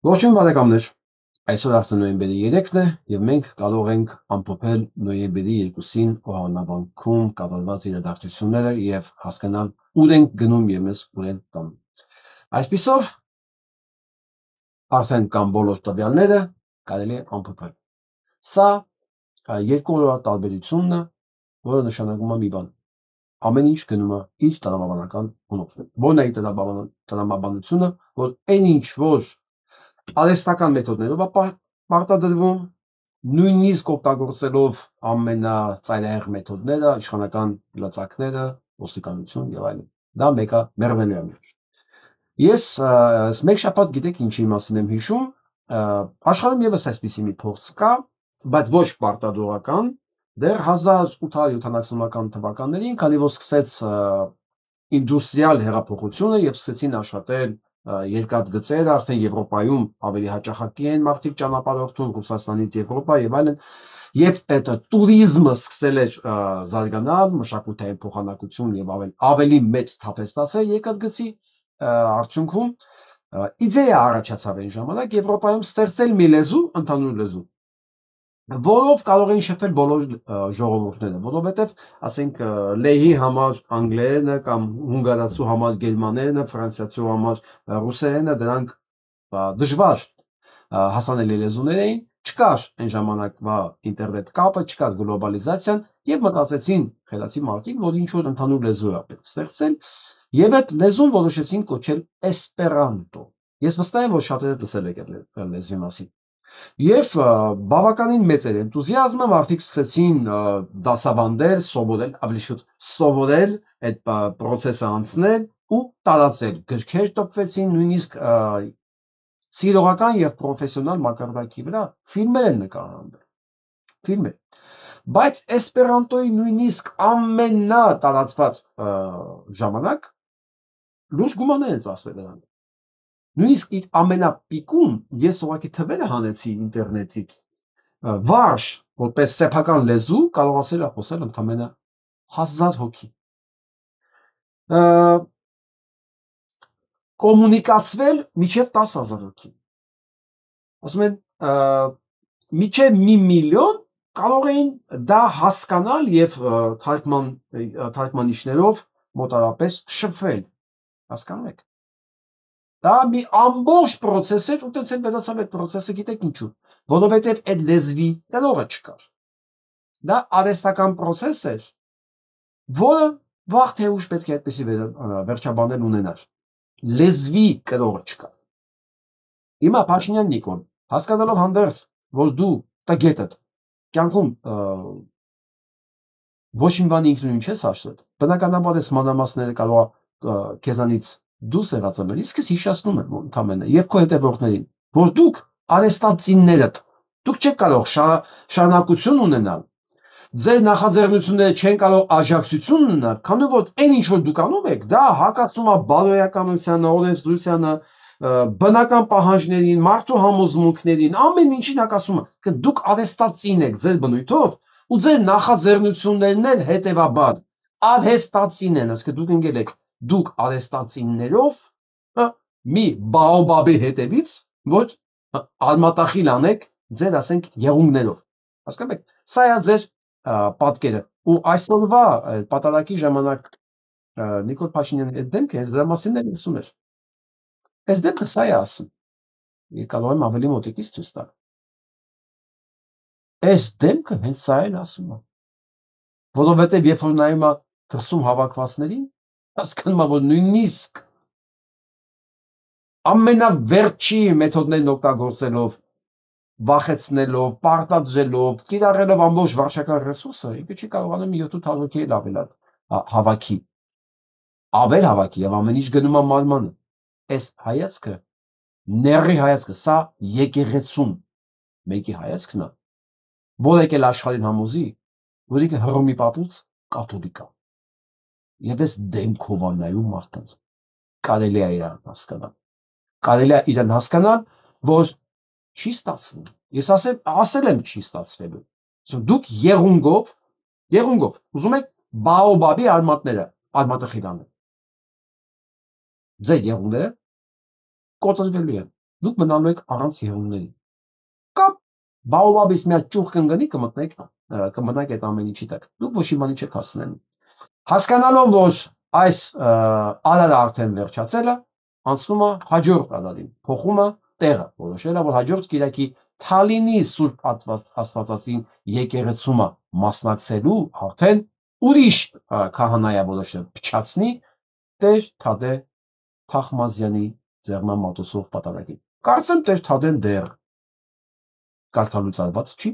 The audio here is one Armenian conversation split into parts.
Ողջույն բարեկամներ, այսօր արդեն նոյեմբերի 3-ն է և մենք կարող ենք ամփոփել նոյեմբերի 2-ին Օհանավանքում կատարված իրադարձությունները և հասկանալ ուր ենք գնում և մեզ ուր են տանում։ Այսպիսով, արդեն կան բոլոր տվյալները, կարելի է ամփոփել։ Սա երկու օրվա տարբերությունն է, որը նշանակում է մի բան. ամեն ինչ գնում է իր տրամաբանական հունով։ Որն է իր տրամաբանությունը, որ այն ինչ որ արհեստական մեթոդներով է պարտադրվում, նույնիսկ օգտագործելով ամենածայրահեղ մեթոդները, իշխանական լծակները, ոստիկանություն եւ այլն։ Դա մեկը մեռնելու է։ Ես մեկ շաբաթ գիտեք ինչի մասին եմ հիշում, աշխարհում եւս այսպիսի մի փորձ կա, բայց ոչ պարտադրական, դեռ 1870-ական թվականներին, քանի որ սկսեց ինդուստրիալ հեղափոխությունը եւ սկսեցին աշխատել երկաթգծերը, արդեն Եվրոպայում ավելի հաճախակի են մարդիկ ճանապարհորդում Ռուսաստանից Եվրոպա եւ այլն, եւ այդ տուրիզմը սկսել էր զարգանալ, մշակութային փոխանակություն եւ ավելի մեծ թափ է ստացել երկաթգծի արդյունքում իդեա առաջացավ այն ժամանակ Եվրոպայում ստեղծել մի լեզու, ընդհանուր լեզու, որով կարող էին շփվել բոլոր ժողովուրդները, որովհետև, ասենք, լեհի համար անգլերենը կամ հունգարացու համար գերմաներենը, ֆրանսիացու համար ռուսերենը, դրանք դժվար հասանելի լեզուներ էին, չկար այն ժամանակվա ինտերնետ կապը, չկար գլոբալիզացիան եւ մտածեցին խելացի մարդիկ, որ ինչ որ ընդհանուր լեզու է պետք ստեղծել եւ այդ լեզուն որոշեցին կոչել էսպերանտո։ Ես վստահ եմ, որ շատերը լսել եք այդ լեզվի մասին։ Եվ բավականին մեծ էր էնտուզիազմը, մարդիկ սկսեցին դասավանդել, սովորել, ավելի շուտ սովորել այդ process-ը անցնել ու տարածել։ Գրքեր տպվեցին, նույնիսկ սիրողական եւ պրոֆեսիոնալ մակարդակի վրա ֆիլմեր են նկարահանվել։ Ֆիլմեր։ Բայց էսպերանտոյի նույնիսկ ամենատարածված ժամանակ լուրջ գումարներ են ծախսվել դրան։ Նույնիսկ իր ամենապիկում ես ուղղակի թվերը հանեցի ինտերնետից, վարժ, որպես սեփական լեզու կարողացել է խոսել ընդամենը 1000 հոգի։ Կոմունիկացվել մինչև 10,000 հոգի։ Ասում են, մինչև 1,000,000 կարող էին դա հասկանալ եւ թարգմանիչներով մոտարապես շփվել։ Հասկանում եք։ Դա մի ամբողջ process էր, ու տենց էլ վերացավ այդ process-ը, գիտեք ինչու, որովհետև այդ լեզվի կրողը չկար։ Դա արհեստական process էր, որը վաղ թե ուշ պետք է այդպեսի վերջաբանել ունենար։ Լեզվի կրողը չկար։ Հիմա Փաշինյան Նիկոլ, հասկանալով հանդերձ, որ դու տգետ ես, կյանքում ոչ մի բանի ինքնուրույն չես հաշտվել, բնականաբար այս մանրամասները կարող է քեզանից դուրս եղածը, իսկ ես հիշեցնում եմ ընդամենը եւ քո հետևորդներին, որ դուք արհեստացիներդ, դուք չեք կարող շարունակություն ունենալ, ձեր նախաձեռնությունները չեն կարող աջակցություն ունենալ, քանի որ այն ինչ որ դուք անում եք, դա հակասում է բարոյականությանը, օրենսդրությանը, բնական պահանջներին, մարդու համոզմունքներին, ամեն ինչին հակասում է։ Դուք արհեստացին եք ձեր բնույթով ու ձեր նախաձեռնություններն էլ հետևաբար արհեստացին են, ասես դուք ընկել եք դուք արհեստացիներով մի բաոբաբի հետևից, որ արմատախիլ անեք ձեր, ասենք, եղունգներով։ Հասկանում եք, սա է ձեր պատկերը։ Ու այսօրվա պատարագի ժամանակ Նիկոլ Փաշինյանի այդ դեմքը հենց դրա մասին էլ ասում էր։ Այս դեմքը սա է ասում։ Ես կարող եմ ավելի մոտիկից ցույց տալ։ Այս դեմքը հենց սա էլ ասում է։ Որովհետև երբ որ նայում է դրսում հավաքվածներին, հասկանում է, որ նույնիսկ ամենավերջի մեթոդներն օգտագործելով, վախեցնելով, պարտադրելով, կիրառելով ամբողջ վարչական ռեսուրսը, ինքը չի կարողանում 700 հոգի էլ հավաքի։ Ավել հավաքի եւ ամեն ինչ գնում է մարմանը։ Այս հայացքը, նեռի հայացքը, սա եկեղեցուն մեկի հայացքն է, որ եկել աշխարհին համոզի, որ ինքը Հռոմի պապուց կաթոլիկ է։ Եվ այս դեմքով է նայում մարդկանց։ Կարելի է իրան հասկանալ։ Կարելի է իրան հասկանալ, որ չի ստացվում։ Ես ասել եմ չի ստացվելու։ Դուք եղունգով ուզում եք բաոբաբի արմատը խիլանել։ Ձեր եղունգները կոտրվելու են։ Դուք մնալու եք առանց եղունգների։ Կամ բաոբաբից մի հատ ճյուղ կընկնի կմտնեք այդ ամեն ինչի տակ։ Դուք ոչ մի բանի չեք հասնելու։ Հասկանալով, որ այս արարը արդեն վերջացել է, անցնում է հաջորդ արարին, փոխում է տեղը, որոշել է, որ հաջորդ կիրակի Թալինի Սուրբ Աստվածածին եկեղեցումը մասնակցելու արդեն ուրիշ քահանայա որոշել փչացնի Տեր Թադե Թախմազյանի ձեռնամատուցող պատարագին։ Կարծեմ Տեր Թադեն դեռ կարգալույծարված չի։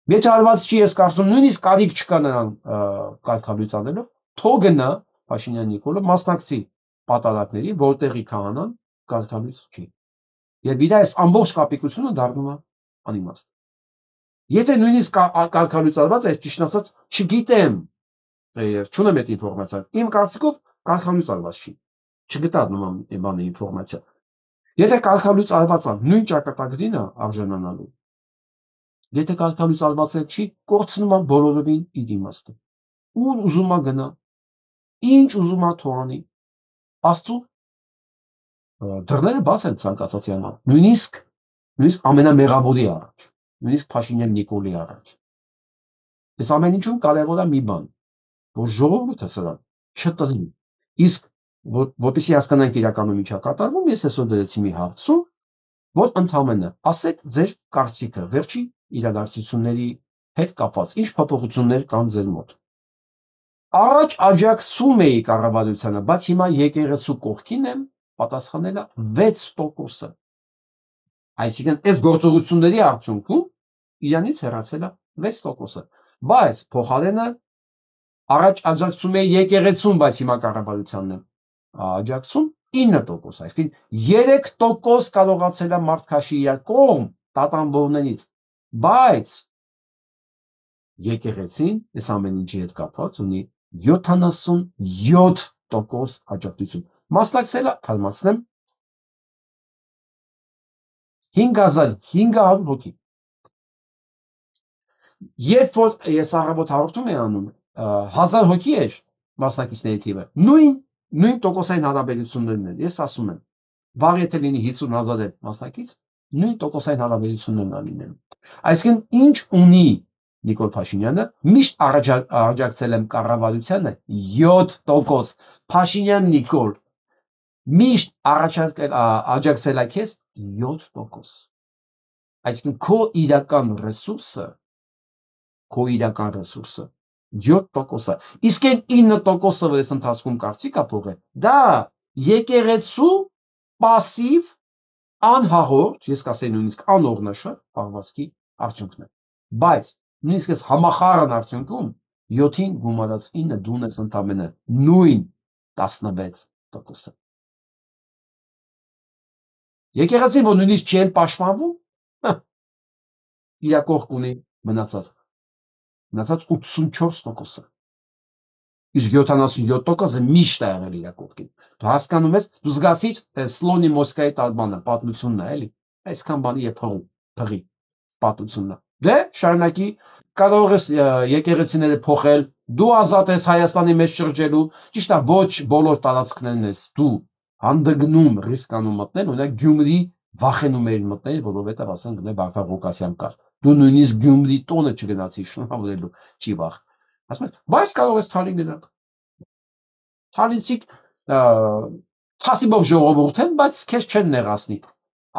Եթե արված չի, ես կարծում նույնիսկ կարիք չկա նրան կարգալույծ անելով, թող գնա Փաշինյան Նիկոլը մասնակցի պատարագների, որտեղի քահանան կարգալույծ չի։ Եվ իր այս ամբողջ կապիկությունը դառնում է անիմաստ։ Եթե նույնիսկ կարգալույծարված է, ճիշտ ասած, չգիտեմ, չունեմ այդ ինֆորմացիան։ Իմ կարծիքով կարգալույծարված չի։ Չգտա նման բանի ինֆորմացիա։ Եթե կարգալույծարված է, նույն ճակատագրին է արժանանալու։ Եթե կարգալույծարված չի, կորցնում է բոլորովին իր իմաստը։ Ուր ուզում է գնա, ինչ ուզում է թողանի, Աստծո դռները բաց են ցանկացած յամա, նույնիսկ ամենամեղավորի առաջ, նույնիսկ Փաշինյան Նիկոլի առաջ։ Այս ամեն ինչում կարևոր է մի բան, որ ժողովուրդը սրան չտղի։ Իսկ որպեսզի հասկանանք իրականում ինչա կատարվում, ես այսօր դրեցի մի հարցում, որ ընդամենը ասեք ձեր կարծիքը վերջի իրադարձությունների հետ կապված, ինչ փոփոխություններ կան ձեր մոտ։ Առաջ աջակցում էի կառավարությանը, բայց հիմա եկեղեցու կողքին եմ, պատասխանել է 6%-ը։ Այսինքն այս գործողությունների արդյունքում իրանից հեռացել է 6%-ը։ Բայց փոխարենը առաջ աջակցում էի եկեղեցուն, բայց հիմա կառավարությանն եմ աջակցում 9%, այսինքն 3% կարողացել է մարդ քաշի իր կողմ տատանվորներից, բայց եկեղեցին այս ամեն ինչի հետ կապված ունի 77% աջակցություն։ Մասնակցել է, թարմացնեմ, 5500 հոգի։ Երբ որ ես առավոտ հաղորդում էի անում, 1000 հոգի էր մասնակիցների թիվը, նույն տոկոսային հարաբերություններն են, ես ասում եմ, վաղ եթե լինի 50,000 մասնակից, նույն տոկոսային հարաբերություններն են լինելու։ Այսինքն ինչ ունի Նիկոլ Փաշինյանը, միշտ աջակցել եմ կառավարությանը 7%, Փաշինյան Նիկոլ միշտ աջակցել է քեզ 7%։ Այսինքն քո իրական ռեսուրսը 7%-ը։ Իսկ այն 9%-ը, որ ես ընթացքում կարծիք ապրել, դա եկեղեցու պասիվ անհաղորդ, ես կասեի նույնիսկ անօրնաշար պահվածքի արդյունքն է։ Բայց նույնիսկ այս համախառն արդյունքում 7-ին գումարած 9 դուն ես ընդամենը նույն 16%-ը։ Եկեղեցին, որ նույնիսկ չի էլ պաշտպանվում, իր կողք ունի մնացած 84%-ը։ Իսկ 77%-ը միշտ է եղել իր կողքին։ Դու հասկանում ես, դու զգացիր Սլոնի Մոսկվայի տալբանը, պատմությունն է, էլի։ Այսքան բանի եւ փղի պատմությունն է։ Դե շարունակի, կարող ես եկեղեցիները փոխել, դու ազատ ես Հայաստանի մեջ շրջելու, ճիշտ է, ոչ բոլոր տարածքներն ես դու հանդգնում ռիսկ անում մտնել, օրինակ Գյումրի վախենում էիր մտնել, որովհետեւ ասենք գնե Վարդան Ղուկասյան կար։ Դու նույնիսկ Գյումրի տոնը չգնացի շնորհավորելու, չի վախ։ Ասում ես, բայց կարող ես Թալին գնալ։ Թալինցիք թասիբով ժողովուրդ են, բայց քեզ չեն նեղացնի։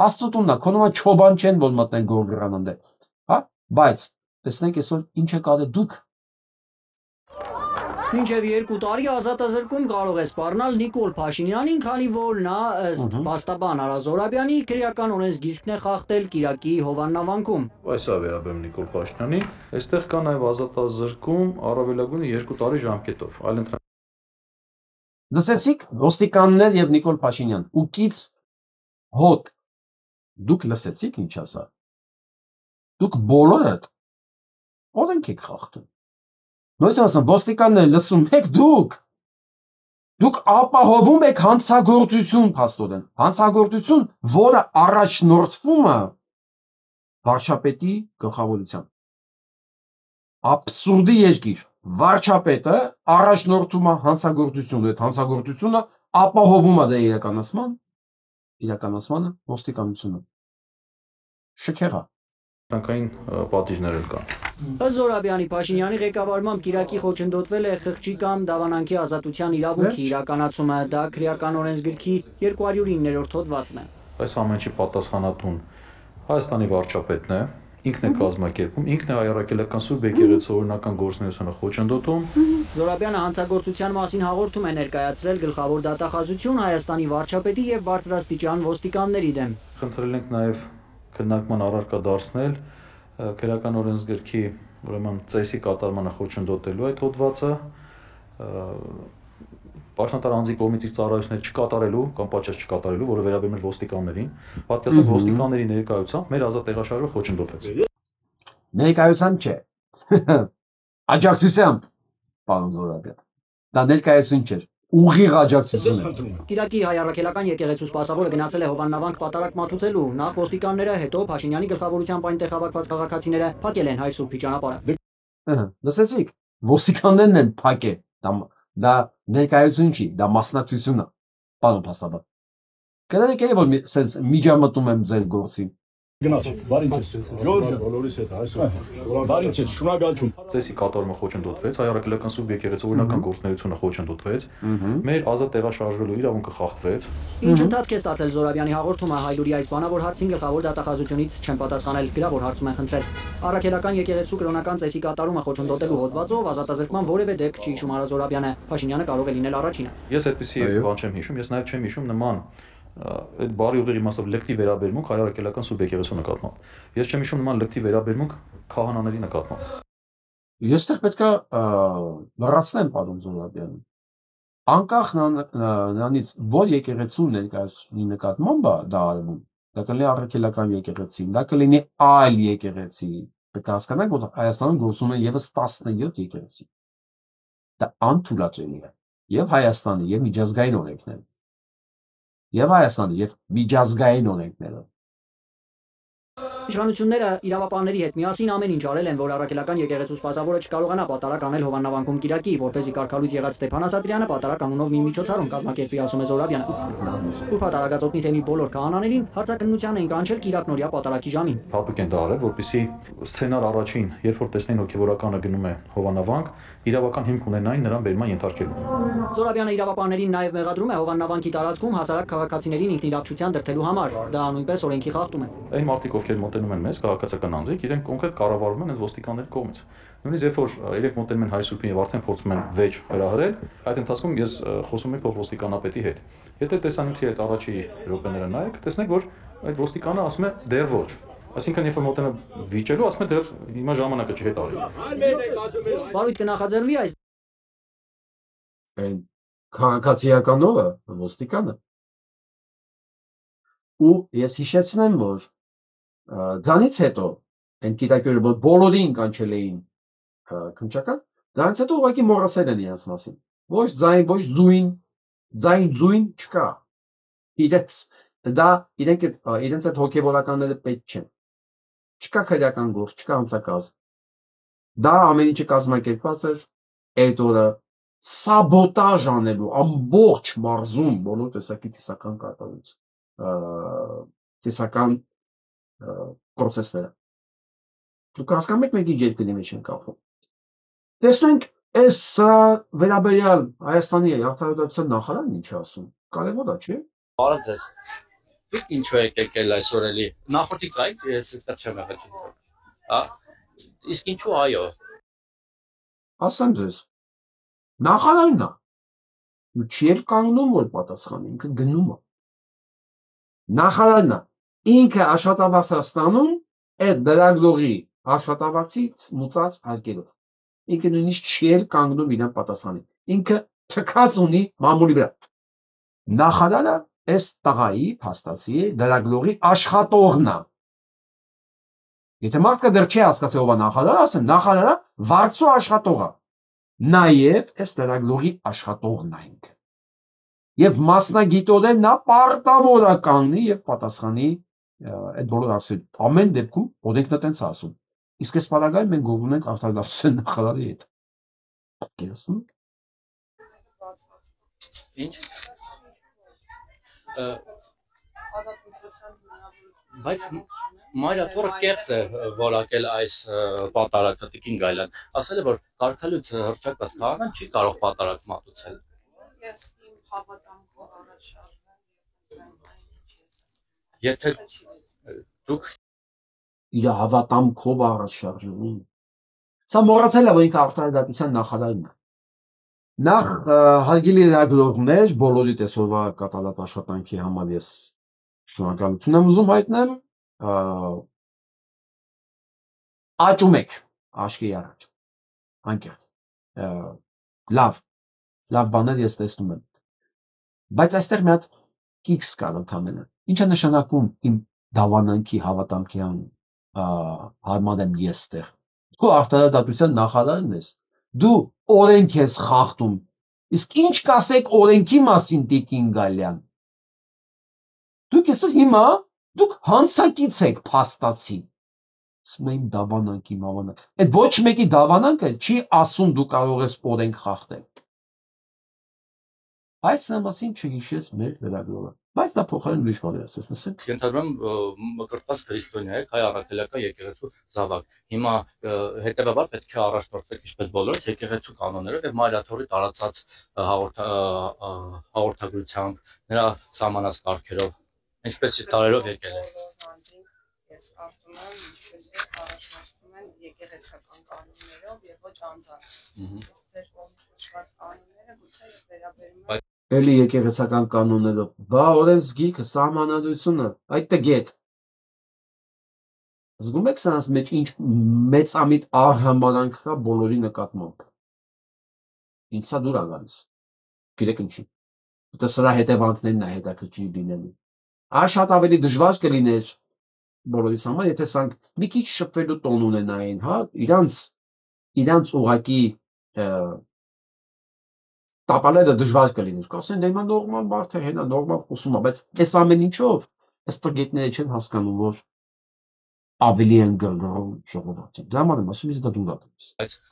Աստծո տունն է, քո նման չոբան չեն, որ մտնեն գորգրանան դե։ Հա, բայց տեսնենք այսօր ինչ է կարել դուք։ Մինչև 2 տարի ազատազրկում կարող է սպառնալ Նիկոլ Փաշինյանին, քանի որ նա ըստ փաստաբան Արա Զոհրաբյանի քրեական օրենսգիրքն է խախտել Կիրակի Հովաննավանքում։ Այս է վերաբերում Նիկոլ Փաշինյանին, այստեղ կա նաև ազատազրկում առավելագույնը 2 տարի ժամկետով, Լսեցիք ոստիկաններ եւ Նիկոլ Փաշինյան, ուկից հոտ։ Դուք լսեցիք ինչ ասա։ Դուք բոլորդ օրենք եք խախտում։ Նույնիսկ ասեմ, ոստիկանները լսում եք դուք ապահովում եք հանցագործություն, փաստորեն, հանցագործություն, որը առաջնորդվում է վարչապետի գլխավորությամբ։ Աբսուրդի երկիր, վարչապետը առաջնորդում է հանցագործություն, այդ հանցագործությունը ապահովում է դրա իրականացման իրականացմանը ոստիկանությունը։ Շքեղա։ Ֆրանքային պատիժներ էլ կան։ Ըստ Զորաբյանի Փաշինյանի ղեկավարմամբ Կիրակի խոչընդոտվել է խղճի կամ դավանանքի ազատության իրավունքի իրականացումը, դա քրեական օրենսգրքի 209-րդ հոդվածն է։ Այս ամենի պատասխանատուն Հայաստանի վարչապետն է, ինքն է կազմակերպում, ինքն է հայրաքելական Սուրբ եկեղեցու օրինական գործունեությունը խոչընդոտում։ Զորաբյանը հանցագործության մասին հաղորդում է ներկայացրել գլխավոր դատախազություն Հայաստանի վարչապետի եւ բարձրաստիճան ոստիկանների դեմ։ Խնդրել ենք նաեւ քննարկման առարկա դարձնել քրեական օրենսգրքի ուրեմն ծեսի կատարմանը խոչընդոտելու այդ հոդվածը Պաշտոնատար անձի կողմից իր ծառայությունները չկատարելու կամ պատժես չկատարելու, որը վերաբերում է ոստիկաններին, պատկերացնող ոստիկանների ներկայությամբ մեր ազատ տեղաշարժը խոչընդոտվեց։ Ներկայությամբ չէ։ Աջակցությամբ, պարոն Զորաբյան։ Դա ներկայություն չէր, ուղիղ աջակցություն է։ Կիրակի հայ առաքելական եկեղեցու սպասավորը գնացել է Հովաննավանք պատարակ մատուցելու, նախ ոստիկանները, հետո Փաշինյանի գլխավորությամբ այնտեղ հավաքված քաղաքացիները փակել են հայ սուրբի ճանապարհը։ Լսեցիք, ոստիկաններն են փակել, դա ներկայություն չի, դա մասնակցություն է, պարոն փաստաբան։ Կներեք էլի, որ սենց միջամտում եմ ձեր գործին։ Գնացեք, բարի ձեզ։ Ժորժը բոլորիս հետ այսօր։ Բարի ձեզ, շնորհակալություն։ Ծեսի կատարումը խոչընդոտվեց, հայ առաքելական Սուրբ եկեղեցու օրինական գործունեությունը խոչընդոտվեց։ Մեր ազատ տեղաշարժվելու իրավունքը խախտվեց։ Ինչ ընթացք է ստացել Զորաբյանի հաղորդումը Հայլուրի այս բանավոր հարցին գլխավոր դատախազությունից չեն պատասխանել, գրավոր հարցում են խնդրել։ Առաքելական եկեղեցու կրոնական ծեսի կատարումը խոչընդոտելու հոդվածով ազատազրկման որևէ դեպք չի հիշում Զորաբյանը, Փաշինյանը կարող է լինել առաջինը։ Ես այդպեսի բան չեմ հիշում, ես նաև չեմ հիշում նման այդ բարի ուղիղ իմաստով լեկտի վերաբերմունք հայ առաքելական Սուրբ եկեղեցու նկատմամբ։ Ես չեմ հիշում նման լեկտի վերաբերմունք քահանաների նկատմամբ։ Ես դեռ պետք է լրացնեմ պարոն Զորաբյանին։ Անկախ նրանից, որ եկեղեցու ներկայացնի նկատմամբ դա արվում, դա կլինի առաքելական եկեղեցի, դա կլինի այլ եկեղեցի։ Պետք է հասկանանք, որ Հայաստանում գործում են եւս 17 եկեղեցի։ Դա անթույլատրելի է եւ Հայաստանի եւ միջազգային օրենքները։ Եվ Հայաստանի եւ միջազգային օրենքները։ Իշխանությունները իրավապահների հետ միասին ամեն ինչ արել են, որ առաքելական եկեղեցու սպասավորը չկարողանա պատարակ անել Հովաննավանքում Կիրակի, որպեսզի կարգալույց եղած Ստեփան Ասատրյանը պատարակ անունով մի միջոցառում կազմակերպի, ասում է Զորաբյանը։ Ու պատարակածոտնի թեմի բոլոր քահանաներին հարցակնության են կանչել Կիրակ նորյա պատարակի ժամին։ Հատուկ են դա արել, որպեսզի սցենար առաջին, երբ որ տեսնեն հոգևորականը գնում է Հովաննավանք, իրավական հիմք ունենային նրան բերման ենթարկելու։ Զորաբյանը իրավապահներին նաև մեղադրում է Հովաննավանքի տարածքում հասարակ քաղաքացիներին ինքնիրավչության դրդելու համար։ Դա նույնպես օրենքի խախտում է։ Այն մարդիկ, ովքեր մոտենում են մեզ, քաղաքացիական անձիկ, իրենք կոնկրետ կառավարվում են այս ոստիկանների կողմից։ Նույնիսկ երբ որ իրենք մոտենում են հայ սուրբին եւ արդեն փորձում են վեճ հրահրել, այդ ընթացքում ես խոսում եմ փոխոստիկանապետի հետ։ Եթե տեսանյութի հետ առաջի րոպեները նայեք, տեսնեք, որ այդ ոստիկանը ասում է դեռ ոչ։ Այսինքն երբ որ մոտենա վիճելու, ասում է դեռ հիմա ժամանակը չի հետ արի։ Բարույթ կնախաձեռնվի այս քաղաքացիականով ոստիկանը։ Ու ես հիշեցնեմ, որ դրանից հետո այն Կիրակի որ բոլորին կանչել էին քննչական, դրանից հետո ուղղակի մոռացել են իրենց մասին։ Ոչ ձայն, ոչ ձույն չկա։ Իրենց այդ հոգևորականները պետք չեն։ Չկա քրեական գործ, չկա հանցակազմ։ Դա ամեն ինչը կազմակերպված էր այդ օրը սաբոտաժ անելու ամբողջ մարզում բոլոր տեսակի ծիսական կատարույց ծիսական պրոցեսները։ Դուք հասկանում եք մենք ինչ երկրի մեջ ենք ապրում։ Տեսնենք այս վերաբերյալ Հայաստանի արդարադատության նախարարն ինչ է ասում։ Կարևոր է, չէ՞։ Բարև ձեզ։ Դուք ինչու եք եկել այսօր էլի։ Նախորդի կայք ես այդպես չեմ եղել։ Հա։ Իսկ ինչու այո։ Ասեմ ձեզ։ Նախարարն է։ Ու չի էլ կանգնում որ պատասխանի, ինքը գնում է։ Նախարարն է։ Ինքը աշխատավարձ է ստանում այդ լրագրողի աշխատավարձից մուծած հարկերով։ Ինքը նույնիսկ չի էլ կանգնում իրան պատասխանի։ Ինքը թքած ունի մամուլի վրա։ Նախարարը այս տղայի փաստացի լրագրողի աշխատողն է։ Եթե մարդը դեռ չի հասկացել ով է նախարարը, ասեմ, նախարարը վարձու աշխատողը։ Նաև այս լրագրողի աշխատողն է ինքը։ Եվ մասնագիտորեն նա պարտավոր է կանգնի եւ պատասխանի այդ բոլոր հարցերին։ Ամեն դեպքում օրենքն է տենց ասում։ Իսկ այս բանագայում մենք գովում ենք արտադրության նախարարի հետ։ Կերասում։ Ինչ։ Բայց մայրաթորը կեղծ է որակել այս պատարակը Տիկին Գայլյան, ասել է, որ կարգալույց հռչակված քահանան չի կարող պատարակ մատուցել։ Եթե դուք իր հավատամքով առաջ շարժվում։ Սա մոռացել է, որ ինքը արտարադատության նախարարն է։ Նախ հարգելի լրագրողներ, բոլորիդ այսօրվա կատարած աշխատանքի համար ես շնորհակալություն եմ ուզում հայտնել, աճում եք աշկի առաջ, անկեղծ, լավ բաներ ես տեսնում եմ, բայց այստեղ մի հատ կիքս կար ընդամենը, ինչ է նշանակում իմ դավանանքի հավատամքի հարմար եմ ես ստեղ, դու արտարադատության նախարարն ես, դու օրենք ես խախտում, իսկ ինչ կասեք օրենքի մասին Տիկին Գալյան, դուք այսօր հիմա, դուք հանցակից եք փաստացի, ասում եմ դավանանքի մավանանք, այդ ոչ մեկի դավանանքը չի ասում դու կարող ես օրենք խախտել, այս մասին չհիշես մեր լրագրողը, բայց դա փոխարեն ուրիշ բան ասես, լսենք։ Ենթադրում մկրտված քրիստոնյա եք, հայ առաքելական եկեղեցու զավակ։ Հիմա հետևաբար պետք է առաջնորդվեք ինչպես բոլորս եկեղեցու կանոններով եւ մայրաթորի տարածած հաղորդագրությամբ, նրա սահմանած կարգերով, ինչպես տարերով եկել է։ Ես կարծում եմ, ինչպես առաջնորդվում են եկեղեցական կանոններով եւ ոչ անձանց։ Ձեր կողմից կոչված կանոնները գուցե վերաբերում են Էլի եկեղեցական կանոններով, բա օրենսգիրքը, սահմանադրությունը, այդ տգետ։ Զգում եք սրանց մեջ ինչ մեծամիտ արհամարանք կա բոլորի նկատմամբ։ Ինձ սա դուր է գալիս։ Գիտեք ինչի։ Որտեղ սրա հետևանքներն է հետաքրքիր լինելու։ Այլ շատ ավելի դժվար կլիներ բոլորիս համար, եթե սրանք մի քիչ շփվելու տոն ունենային, հա, իրանց ուղակի տապալելը դժվար կլիներ, կասեն դե հիմա նորմալ մարդ է, հենա նորմալ խոսում է, բայց այս ամեն ինչով այս տղետները չեն հասկանում, որ ավելի են գրգռում ժողովրդին։ Դրա համար եմ ասում, ես դա դուր ատես։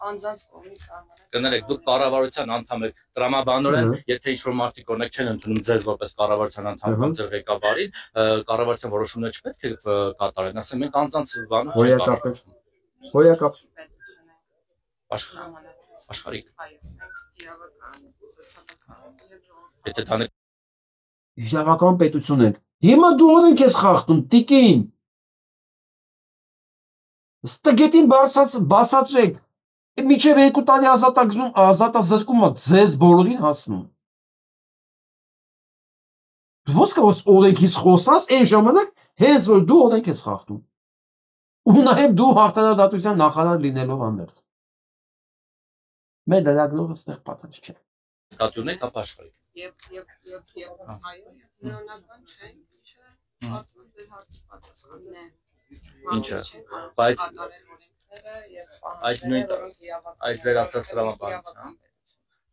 անձանց կողմից սահմանած։ Կներեք, դուք կառավարության անդամ եք, տրամաբանորեն, եթե ինչ-որ մարդիկ օրինակ չեն ընդունում ձեզ որպես կառավարության անդամ կամ ձեր ղեկավարին, կառավարության որոշումներ չպետք է կատարեն, ասեմ, մենք անձանց բանը Հոյակապ։ Աշխարհիկ։ Եթե տանը իրավական պետություն ենք։ Հիմա դու օրենք ես խախտում, Տիկին։ Ստգետին բացատրեք, միջև 2 տարի ազատազրկումը ձեզ բոլորին հասնում։ Դու ո՞նց կարող ես օրենքից խոսած, այն ժամանակ հենց որ դու օրենք ես խախտում։ Ու նաև դու արտարադատության նախարար լինելով հանդերձ։ Մեր լրագրողը ստեղ պատանջ չէ։ կացյուններ կապ աշխարհիկ։ Եվ այո, նեոնական չէ, ինչը կարծում եմ ձեր հարցի պատասխանն է։ Ինչը, բայց այդ դեր ասած տրամաբանությամբ,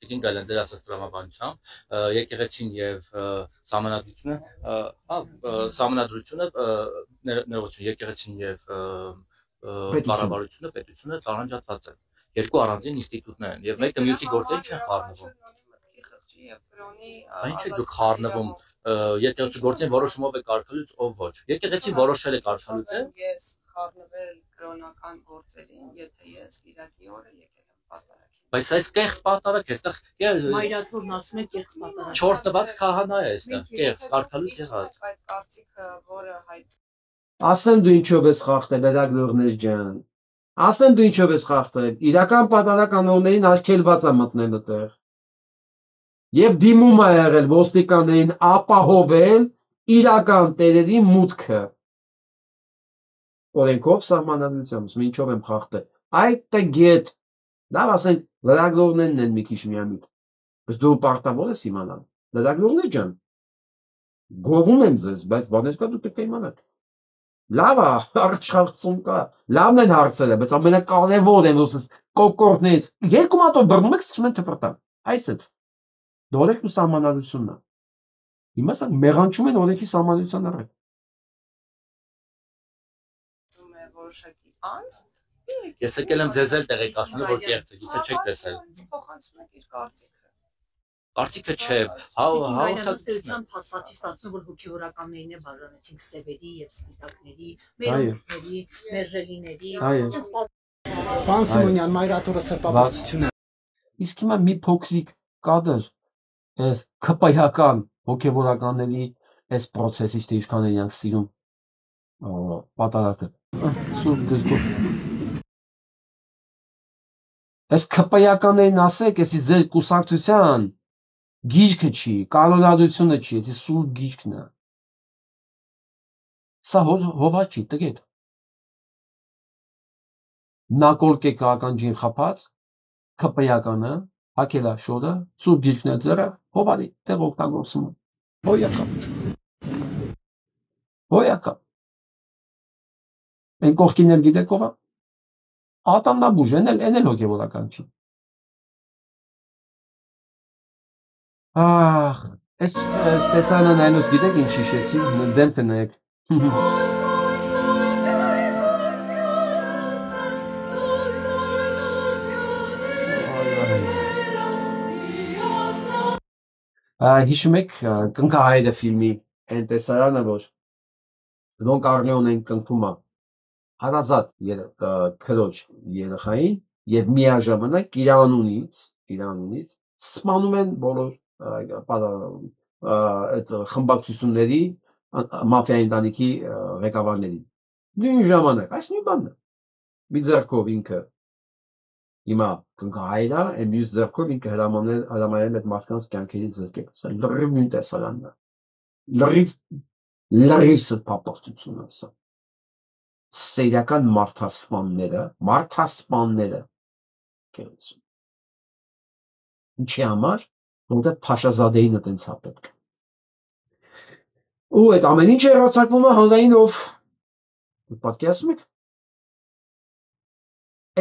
Տիկին Գալյան դեր ասած տրամաբանությամբ, եկեղեցին եւ սահմանադրությունը, ներողություն, եկեղեցին եւ կառավարությունը, պետությունը տարանջատված են։ Երկու առանձին ինստիտուտներ են եւ մեկը մյուսի գործերին չեն խառնվում։ Ինչ է դուք խառնվում, եկեղեցու գործին որոշումով է կարգալույց, ով ոչ։ Եկեղեցին որոշել է կարգալույցը։ Ես խառնվել կրոնական գործերին, եթե ես Կիրակի օրը եկել եմ պատարակին։ Բայց այս կեղծ պատարակ է, այստեղ Մայրաթորն ասում է կեղծ պատարակ։ չորտնված քահանա է այստեղ, կեղծ կարգալույց եղած։ Այդ կարծիքը, որը հայտ Ասեմ դու ինչով ես խախտել, լրագրողներ ջան։ Ասեմ դու ինչով ես խախտել, իրական պատարականորներին արգելված է մտնել այդտեղ։ Եվ դիմում է եղել ոստիկաններին ապահովել իրական տերերի մուտքը։ Օրենքով սահմանադրությամբ, ինչով եմ խախտել։ Այդ տգետ, լավ ասենք, լրագրողներն են մի քիչ միամիտ։ Բայց դու պարտավոր ես իմանալ։ Լրագրողներ ջան, գովում եմ ձեզ, բայց բաներ կա դու պետք է իմանաք։ Լավ է, արժանացում կա, լավն են հարցերը, բայց ամենակարևորը է, որ կոկորդներից երկու մատով բռնում եք, սկսում են թփրտալ։ Այսպես օրենքն ու սահմանադրությունն է։ Հիմա սա մեղանչում են օրենքի սահմանադրության առաջ։ որոշակի անձ Ես եկել եմ ձեզ էլ տեղեկացնել, որ կեղծ է, գուցե չեք տեսել։ փոխանցում եք իր կարծիքը։ Կարծիքը չէ, Հայրենասիրության փաստացի ստացվում է, որ հոգևորականներին է բաժանեցինք սևերի եւ սպիտակների, մեր օգների, մերժելիների։ Պան Սիմոնյան, մայրաթորը սրբապարտություն է։ Իսկ հիմա մի փոքրիկ կադր այս քպայական հոգևորականների այս process-ից թե ինչքան են իրանք սիրում պատարակը։ Սուրբ գրքով։ Այս քպայականներին ասեք, էսի ձեր կուսակցության գիրքը չի, կանոնադրությունը չի, դա սուրբ գիրքն է։ Սա հոված չի, տգետ։ Նակոլկե քաղաքական ջին խփած, քպայականը, հակելա շորը, սուրբ գիրքն է ձերը, հովարի, տեղ օգտագործում։ Հոյակա։ Են կողքին էլ գիտեք ով է։ Ատամնաբուժ, են էլ հոգևորական չի։ Ախ, այս տեսանը նայնոց գիտեք ինչ հիշեցի, դեմքը նայեք։ Հիշում եք Կնքահայրը ֆիլմի այն տեսարանը, որ Դոն Կառլեոնեն կնքում է հարազատ քրոջ երեխային եւ միաժամանակ Իրանունից սպանում են բոլոր այդ խմբակցությունների մաֆիայի ընտանիքի ղեկավարներին։ Նույն ժամանակ, այս նույն բանն է։ Մի ձեռքով ինքը հիմա կնքահայրը, այն մյուս ձեռքով ինքը հրամանել այդ մարդկանց կյանքերի ձեռքեր։ Սա լրիվ նույն տեսարանն է։ Լրիվ սրբապարտություն է սա։ Սերիական մարդասպանները կերեցին։ Ինչի համար, որտեղ Փաշազադեին այտենց է պետք։ Ու այդ ամեն ինչը հեռարձակվում է հանրայինով։ Պատկերացնում եք։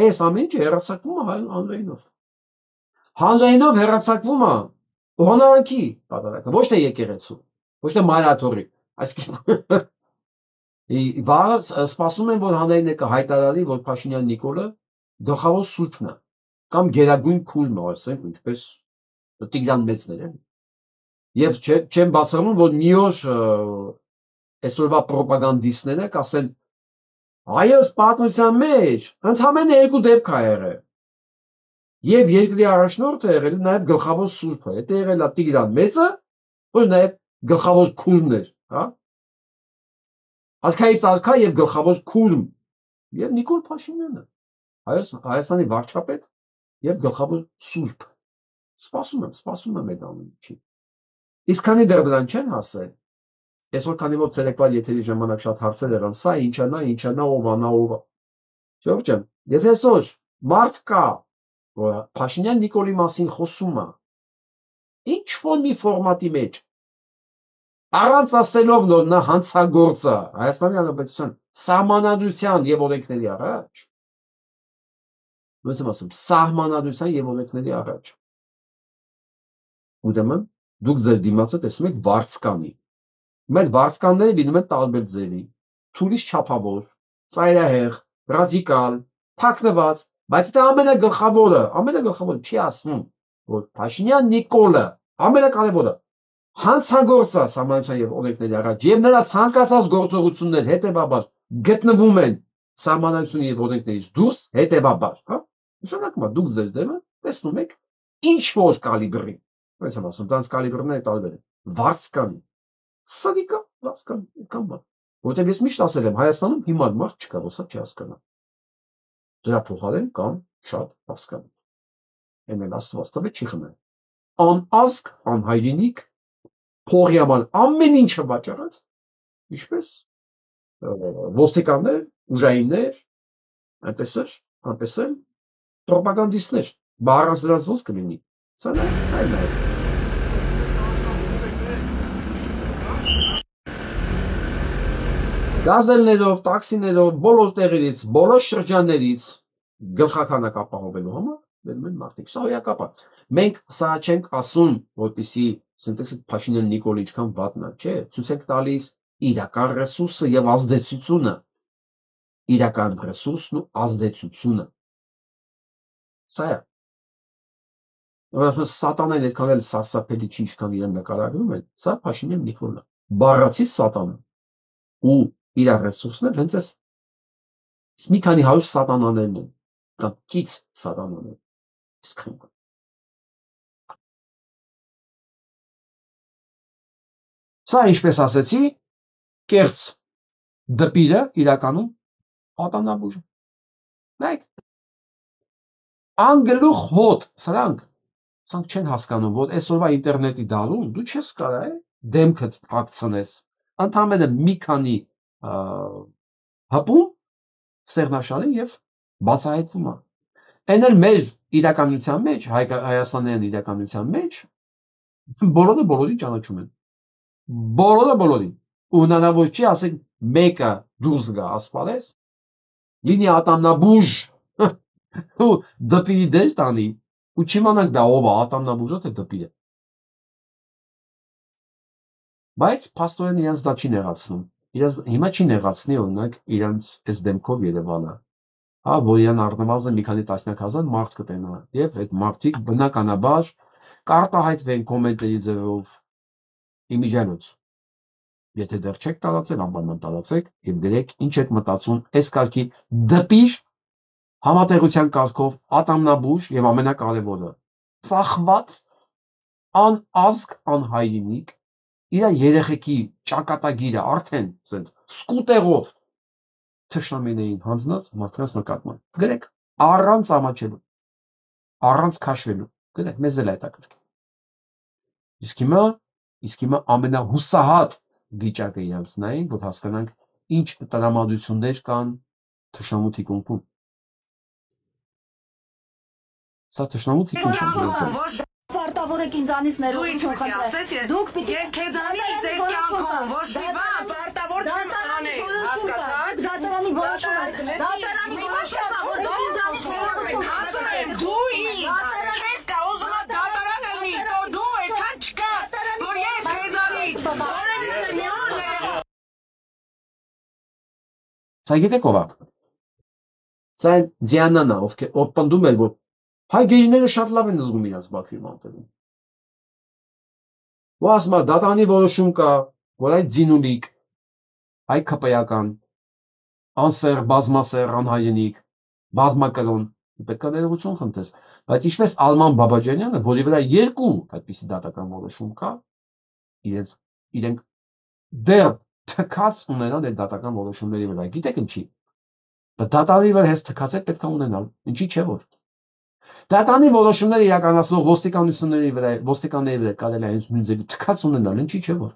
Այս ամեն ինչը հեռարձակվում է հանրայինով։ Հանրայինով հեռարձակվում է հոնարանքի պատարակը, ոչ թե եկեղեցու, ոչ թե մայրաթորի, այսինքն վաղը սպասում են, որ հանրայինը կհայտարարի, որ Փաշինյան Նիկոլը գլխավոր սուրբն է, կամ գերագույն քուրմը, ասենք, ինչպես Տիգրան Մեծն էր, եւ չեմ բացառում, որ մի օր այսօրվա պրոպագանդիստները կասեն հայոց պատմության մեջ ընդամենը երկու դեպք է եղել, եւ երկրի առաջնորդը եղել է նաեւ գլխավոր սուրբը, դա եղել է Տիգրան Մեծը, որ նաեւ գլխավոր քուրմն էր, հա։ Արքայից արքա եւ գլխավոր քուրմ եւ Նիկոլ Փաշինյանը Հայաստանի վարչապետ եւ գլխավոր սուրբ սպասում եմ այդ ամենի իսկ քանի դեռ դրան չեն հասել այսօր քանի որ ցերեկվա եթերի ժամանակ շատ հարցեր եղան սա ինչա նա ով է Ժողովուրդ ջան եթե այսօր մարդ կա որ Փաշինյան Նիկոլի մասին խոսում է ինչ որ մի ֆորմատի մեջ Առանց ասելով որ նա հանցագործ է Հայաստանի Հանրապետության սահմանադրության եւ օրենքների առաջ ոնց եմ ասում սահմանադրության եւ օրենքների առաջ ուրեմն դուք ձեր դիմացը տեսնում եք վարձկանի մեր վարձկանները լինում են տարբեր ձևի թուրից չափավոր ծայրահեղ ռադիկալ թաքնված բայց դա ամենագլխավորը չի ասվում որ Փաշինյան Նիկոլը ամենակարևորը հանցագործ է սահմանադրության եւ օրենքների առաջ եւ նրա ցանկացած գործողություններ հետեւաբար գտնվում են սահմանադրության եւ օրենքներից դուրս հետեւաբար հա նշանակում է դուք ձեր դեմը տեսնում եք ինչ որ կալիբրի ոնց եմ ասում դրանց կալիբրները տարբեր են վարձկանի սավիկա վարձկան այդքան բան որտեղ ես միշտ ասել եմ Հայաստանում հիմար մարդ չկա որ սա չի հասկանա դրա փոխարեն կան շատ հասկանալի այն էլ Աստված տվեց չի խնայ անազգ անհայրենիք փողի համար ամեն ինչը վաճառած ինչպես ոստիկաններ ուժայիններ այնպես էլ պրոպագանդիստներ բառած դրանց ոնց կլինի սա է գազելներով տաքսիներով բոլոր տեղերից բոլոր շրջաններից գլխականակը ապահովելու համար բերում են մարդիկ սա հոյակապ է մենք սա չենք ասում որպեսզի Սենտեքսը Փաշինյան Նիկոլը ինչքան վատնա, չէ, ցույց եք տալիս իրական ռեսուրսը եւ ազդեցությունը։ Իրական ռեսուրսն ու ազդեցությունը։ Սա է։ Սատանան այդքան էլ սարսափելի չի, ինչքան իրեն նկարագրում են, սա Փաշինյան Նիկոլն է։ Բառացի սատանը ու իր ռեսուրսները հենց էս մի քանի հարյուր սատանաներն են, կամ կից սատանաներ։ Սա ինչպես ասեցի, կեղծ դպիրը իրականում ատամնաբուժ է։ Նայեք, անգլուխ հոտ, սրանք չեն հասկանում, որ այսօրվա ինտերնետի դարում դու չես կարա դեմքդ հագցնես, ընդամենը մի քանի հպում ստեղնաշարին եւ բացահայտվում է։ Այն էլ մեր իրականության մեջ, հայաստանյան իրականության մեջ բոլորը բոլորին ճանաչում են։ Բոլորը բոլորին։ Ու հնարավոր չի ասենք մեկը դուրս գա ասպարես, լինի ատամնաբուժ ու դպիրի դեր տանի ու չիմանանք դա ով է, ատամնաբուժը թե դպիրը։ Բայց փաստորեն իրենց դա չի նեղացնում։ Հիմա չի նեղացնի օրինակ իրենց այս դեմքով Երևանը։ Հա, որ իրան առնվազն մի քանի տասնյակ հազար մարդ կտենա եւ այդ մարդիկ բնականաբար կարտահայտվեն կոմենտերի ձևով իմիջիայլոց։ Եթե դեռ չեք տարածել, անպայման տարածեք եւ գրեք ինչ եք մտածում այս կարգի դպիր համատեղության կարգով ատամնաբուժ եւ ամենակարևորը ծախված անազգ անհայրենիք իր երեխեքի ճակատագիրը արդեն ասենք սկուտերով թշնամիներին հանձնած մարդկանց նկատմամբ գրեք առանց ամաչելու առանց քաշվելու գրեք մեզ էլ հետաքրքիր իսկ հիմա ամենահուսահատ վիճակը իրենց նայենք որ հասկանանք ինչ տրամադրություններ կան թշնամու թիկունքում սա թշնամու թիկունք Պարտավոր եք ինձանից ներողություն խնդրել։ Դուք պիտի ես քեզանից ես կյանքում ոչ մի բան պարտավոր չեմ անել, հասկացա՞ք։ Դատարանի որոշումը, դատարանի որոշումը, դու ինձ չես կա ուզում ես դատարան լինի, то դու այդքան չկա, որ ես քեզանից Սա գիտեք ով է։ Սա Դիանան է, ով պնդում էր, որ հայ գերիները շատ լավ են զգում իրաց Բաքվի մանտերում։ Ու ասում է դատարանի որոշում կա, որ այդ ձինուլիկ, հայ քպեական, անսեր, բազմասեր, անհայրենիք, բազմակրոն, պետք է ներողություն խնդրես, բայց ինչպես Արման Բաբաջանյանը, որի վրա երկու այդպիսի դատական որոշում կա, իրենք դեռ թքած ունենան այդ դատական որոշումների վրա, գիտեք ինչի։ Բայց դատարանի վրա հենց թքած պետք է ունենալ, ինչի չէ որ։ Դատարանի որոշումները իրականացնող ոստիկանների վրա կարելի է հենց նույն ձևի թքած ունենալ, ինչի չէ որ։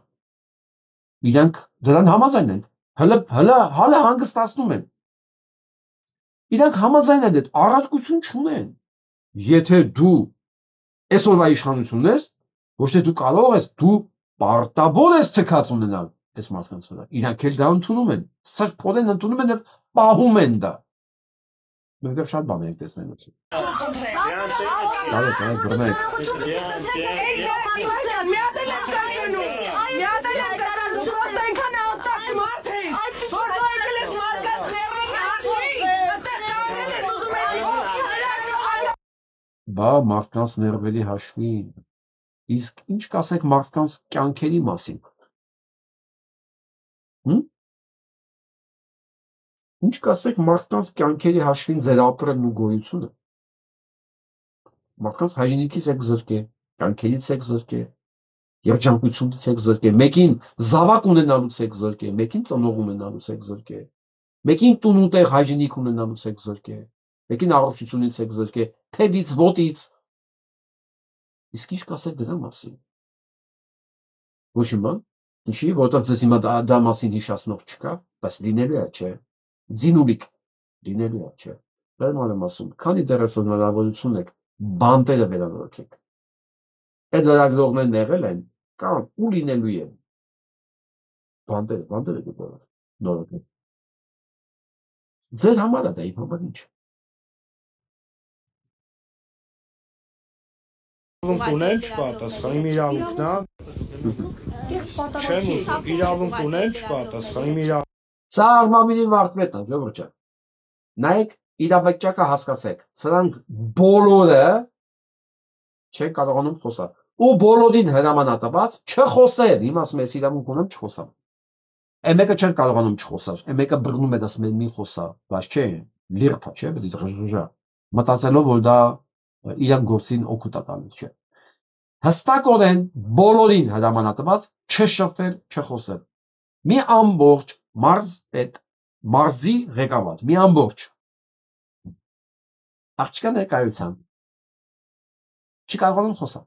Իրանք դրան համաձայն են, հələ հանգստացնում են։ Իրանք համաձայն են, առարկություն չունեն։ Եթե դու այսօրվա իշխանությունն ես, ոչ թե դու կարող ես, դու պարտավոր ես թքած ունենալ այս մարդկանց վրա։ Իրանք էլ դա ընդունում են, սրբորեն ընդունում են եւ պահում են դա։ Մենք դեռ շատ բաներ ենք տեսնելու։ Կարեք բռնեք։ Բա մարդկանց ներվերի հաշվին, իսկ ինչ կասեք մարդկանց կյանքերի մասին։ Ինչ կասեք մարդկանց կյանքերի հաշվին ձեր ապրելն ու գոյությունը։ Մարդկանց հայրենիքից եք զրկե, կյանքերից եք զրկե, երջանկությունից եք զրկե, մեկին զավակ ունենալուց եք զրկե, մեկին ծնող ունենալուց եք զրկե, մեկին տուն ու տեղ հայրենիք ունենալուց եք զրկե, մեկին առողջությունից եք զրկե, թևից, ոտից։ Իսկ ինչ կասեք դրա մասին։ Ոչ մի բան, ինչի, որտեղ ձեզ հիմա դա մասին հիշացնող չկա, բայց լինելու է, չէ։ Ձինուլիկ լինելու է, չէ։ Դա եմ ասում, քանի դեռ այսօր հնարավորություն եք բանտերը վերանորոգեք։ Այդ լրագրողներն եղել են կամ ու լինելու են։ Բանտերը նորոգեք։ Ձեր համար է դա, իմ համար ինչ։ Ունեն չպատասխան, իմ իրավունքն է։ Չեմ ուզում, իրավունք ունեն չպատասխան, իմ իրավունք։ Սա Արմամիրի վարդպետն է, ժողովուրդ ջան։ Նայեք իրավիճակը հասկացեք։ Սրանք բոլորը չեն կարողանում խոսալ։ Ու բոլորին հրամանատված չխոսել, հիմա ասում ես իրավունք ունեմ չխոսամ։ Այն մեկը չէր կարողանում չխոսալ, այն մեկը բռնում է ասում են մի խոսա, բայց չէ, լիրփա, չէ, բլիզղժա։ Մտածելով որ դա իրան գործին օգուտ է տալիս, չէ։ Հստակորեն բոլորին հրամանատված չշփվել, չխոսել։ Մի ամբողջ մարզպետ, մարզի ղեկավար, մի ամբողջ աղջկա ներկայությամբ չի կարողանում խոսալ։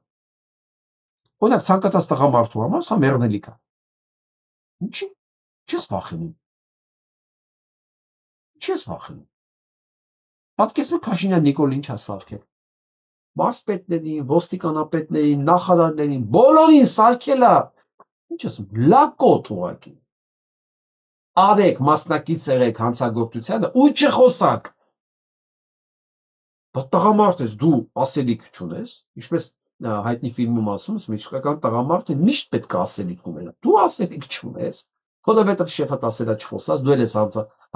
Օրինակ ցանկացած տղամարդու համար սա մեռնելիք է։ Ինչի՞ չես վախենում։ Չես վախենում։ Պատկերացրու Փաշինյան Նիկոլ ինչ ասարկել։ Մարզպետներին, ոստիկանապետներին, նախարարներին, բոլորին սարքելա։ Ինչ ասում, լակոտ ուղակի։ Արեք մասնակից եղեք հանցագործությանը ու չխոսակ։ Բայց տղամարդ ես, դու ասելիք չունես, ինչպես հայտնի ֆիլմում ասում ես, միշկական տղամարդը միշտ պետք է ասելիք ունենա։ Դու ասելիք չունես, որովհետև շեֆդ ասելա չխոսած, դու ես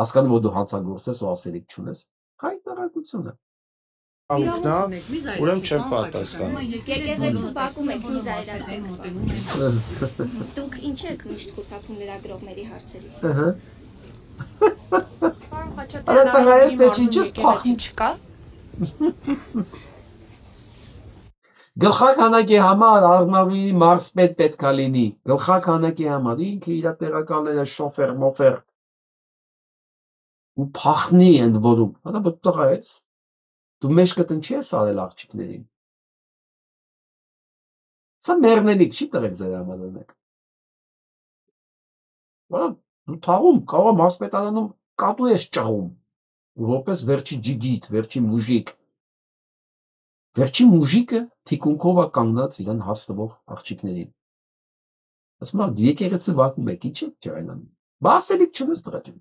հասկանում որ դու հանցագործ ես ու ասելիք չունես։ Հայտարարություն է։ Ուրեմն չեմ պատասխանում։ Եկեղեցու բակում եք մի զայրացեք։ Դուք ինչ եք միշտ խուսափում լրագրողների հարցերից։ Պարոն Խաչատրյան, չկա։ Գլխականակի համար Արմավիրի մարզպետ պետք է լինի։ Գլխականակի համար ինքը իր տեղականները շոֆեր, մոֆեր ու փախնի ընդ որում։ Հələ բտ տղա ես։ Դու մեջքդ ինչի ես արել աղջիկներին։ Սա մեռնելիք չի տղեկ ձեր համար ունեք։ Դու թաղում կարող մարզպետարանում կատու ես ճաղում։ Որպես վերջի ջիգիտ, վերջի մուժիկ։ Վերջի մուժիկը թիկունքով է կանգնած իրան հաստվող աղջիկներին։ Ասում եմ, եկեղեցի վակում եք, ինչ եք ջայնանում։ Բա ասելիք չունես տղա ջան։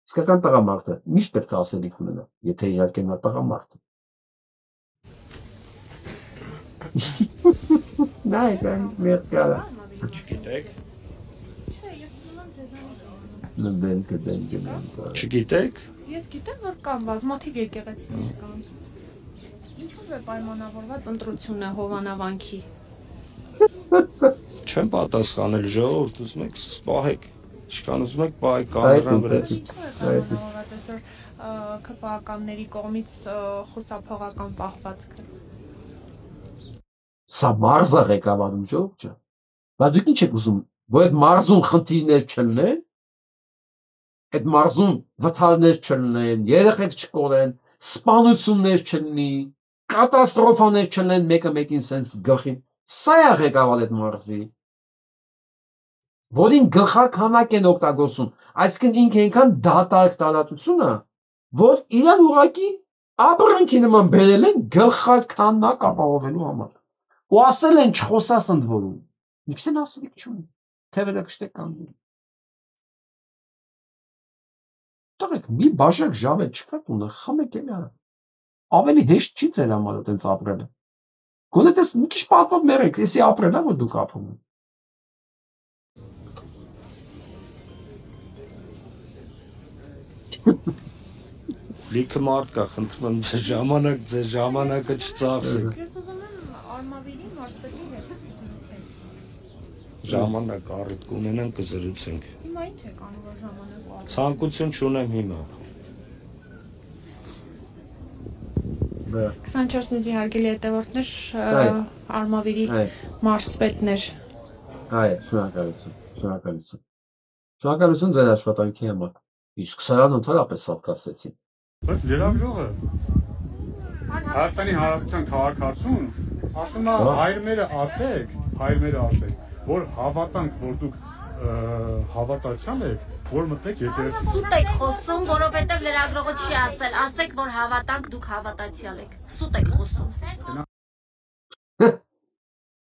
Իսկական տղամարդը միշտ պետք է ասելիք ունենա, եթե իհարկե նա տղամարդ է։ Նայ, մեր կարա։ Չգիտեք։ Չգիտեք։ Ես գիտեմ, որ կան բազմաթիվ եկեղեցիներ կան։ Ինչու՞ է պայմանավորված ընտրությունը Հովանավանքի։ Չեմ պատասխանել ժողովուրդ, ուզում եք սպահեք։ Ինչքան ուզում եք պահեք կամերան վրա։ ԿՊԱ-ականների կողմից խուսափողական պահվածքը։ Սա մարզը ղեկավարում ժողովուրդ ջան։ Բայց դուք ինչ եք ուզում, որ այդ մարզում խնդիրներ չլինեն։ Այդ մարզում վթարներ չլինեն, երեխեք չկորեն, սպանություններ չլինի, կատաստրոֆաներ չլինեն մեկը մեկին սենց գլխին։ Սա է ղեկավար այդ մարզի։ Որին գլխականակ են օգտագործում, այսինքն ինքը այնքան դատարկ տարածություն է, որ իրան ուղղակի ապրանքի նման բերել են գլխականակ ապահովելու համար։ Ու ասել են չխոսաս ընդ որում։ Ինչն ասելիք չունի։ Թևերը կշտեք կանգնել։ Տղեկ մի բաժակ ժավե չկա տունը, խմեք էլի արա։ Ավելի հեշտ չի ձեր համար այդպես ապրելը։ Գոնե դες մի քիչ պատվով մերեք, էսի ապրելա որ դուք ապրում եք։ Լիքը մարդ կա, խնդրում եմ ձեր ժամանակը չծախսեք։ Ես ուզում եմ Արմավիրի մարզպետի հետ։ Ժամանակ առիթ կունենան կզրուցենք։ Հիմա ինչ եք անում որ ժամանակ առիթ։ Ցանկություն չունեմ հիմա։ 24-նիզի հարգելի հետևորդներ, Արմավիրի մարզպետներ։ Այո, շնորհակալություն։ Շնորհակալություն ձեր աշխատանքի համար։ Իսկ սրան ընդհանրապես սալկացեցին։ Բայց լրագրողը Հայաստանի Հանրապետության քաղաքացուն ասում է հայրմերը ասեք, որ հավատանք, որ դուք հավատացյալ եք, որ մտեք եկեղեցի։ Սուտ եք խոսում, որովհետև լրագրողը չի ասել, ասեք, որ հավատանք, դուք հավատացյալ եք։ Սուտ եք խոսում։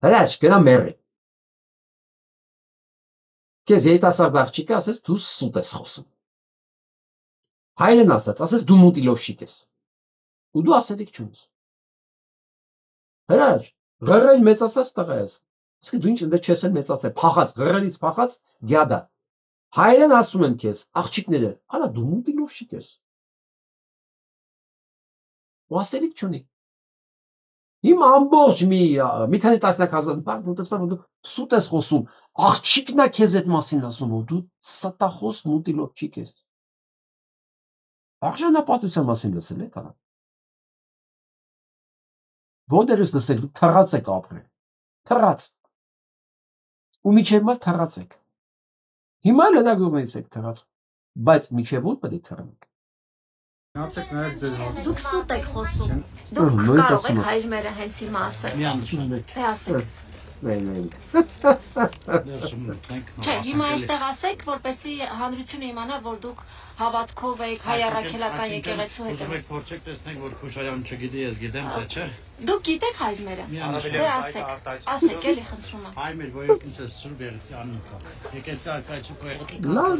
Հրաշ, գնա մերի։ Քեզ երիտասարդ աղջիկը ասես դու սուտ ես խոսում։ Հայրն ասես դու մուտիլովշիկ ես։ Ու դու ասելիք չունես։ Հրաշ, ղրել մեծացած տղա ես։ Իսկ դու ինչ ընդ չես էլ մեծացել, փախած, ղրելից փախած գյադա։ Հայրեն ասում են քեզ, աղջիկները, արա դու մուտիլովշիկ ես։ Ու ասելիք չունի։ Հիմա ամբողջ մի քանի տասնյակ հազար դու տեսա որ դու սուտ ես խոսում, աղջիկն է քեզ այդ մասին ասում, որ դու ստախոս մուտիլովչիկ ես։ Արժանապատվության մասին լսել եք, հա։ Ո՞դեր ես լսել, դու թռած եք ապրել։ Թռած։ Ու միջև մալ թռած եք։ Հիմա լրագրողներից եք թռած, բայց միջև ուր պետք է թռնեք։ Դուք սուտ եք խոսում։ Դուք կարող եք հայրմերը հենց հիմա ասել։ Թե ասեք։ Չէ, հիմա այստեղ ասեք, որպեսզի հանրությունը իմանա, որ դուք հավատքով եք հայ առաքելական եկեղեցու հետ։ Ուզում եք փորձեք տեսնենք, որ Քուշարյանը չգիտի, ես գիտեմ, թե չէ։ Դուք գիտեք հայրմերը։ Թե ասեք, ասեք էլի խնդրում եմ։ Հայրմեր, որ եկես ես սուր բերեցի անունքա։ Եկես արկայչու կոյ։ Լավ։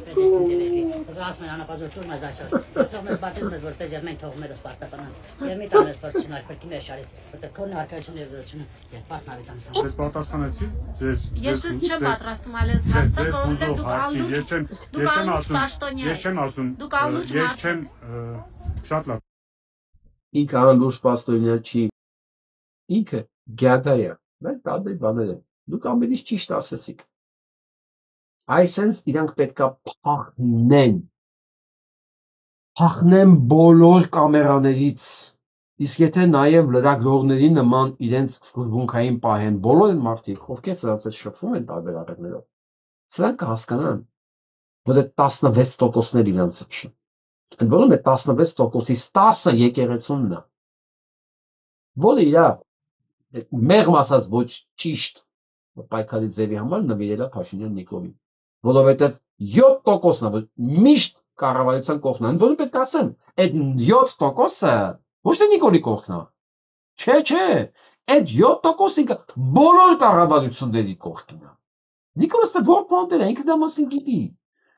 Զասմեն անապազորություն մեզ այսօր։ Թող մեզ բարձր մեզ որպես եւ մենք թողումերով պարտականանց։ Եվ մի տանես փորձին արկրկի մեր շարից, որտեղ քոնը արկայություն եւ զորությունը եւ պարտնավից ամսան։ Ես պատասխանեցի ձեր Ես չեմ պատրաստում այլևս հարցը, որովհետեւ դուք ես չեմ ասում։ Դուք անլուրջ ես չեմ շատ լավ։ Ինքը անլուրջ պաստորնյա չի։ Ինքը գյադա է, բայց տարբեր բաներ են։ Դուք ամենից ճիշտ ասեցիք։ Այսինքն իրանք պետքա փախնեն բոլոր կամերաներից։ Իսկ եթե նաև լրագրողների նման իրենց սկզբունքային պահեն բոլոր են մարդիկ, ովքեր սրանց հետ շփվում են տարբեր առեղներով, սրանք կհասկանան, որ այդ 16%-ներ իրանց չեն։ Ընդ որում այդ 16%-ից 10-ը եկեղեցունն է, որը իր մեղմ ասած ոչ ճիշտ պայքարի ձևի համար նվիրել է Փաշինյան Նիկոլին, որովհետև 7%-ն է, որ միշտ կառավարության կողքն է, ընդ որում պետք է ասեմ, այդ 7%-ը ոչ թե Նիկոլի կողքն է, չէ, այդ 7%-ը ինքը բոլոր կառավարությունների կողքն է։ Նիկոլոսը որ բանտեր է, ինքը դա մասին գիտի։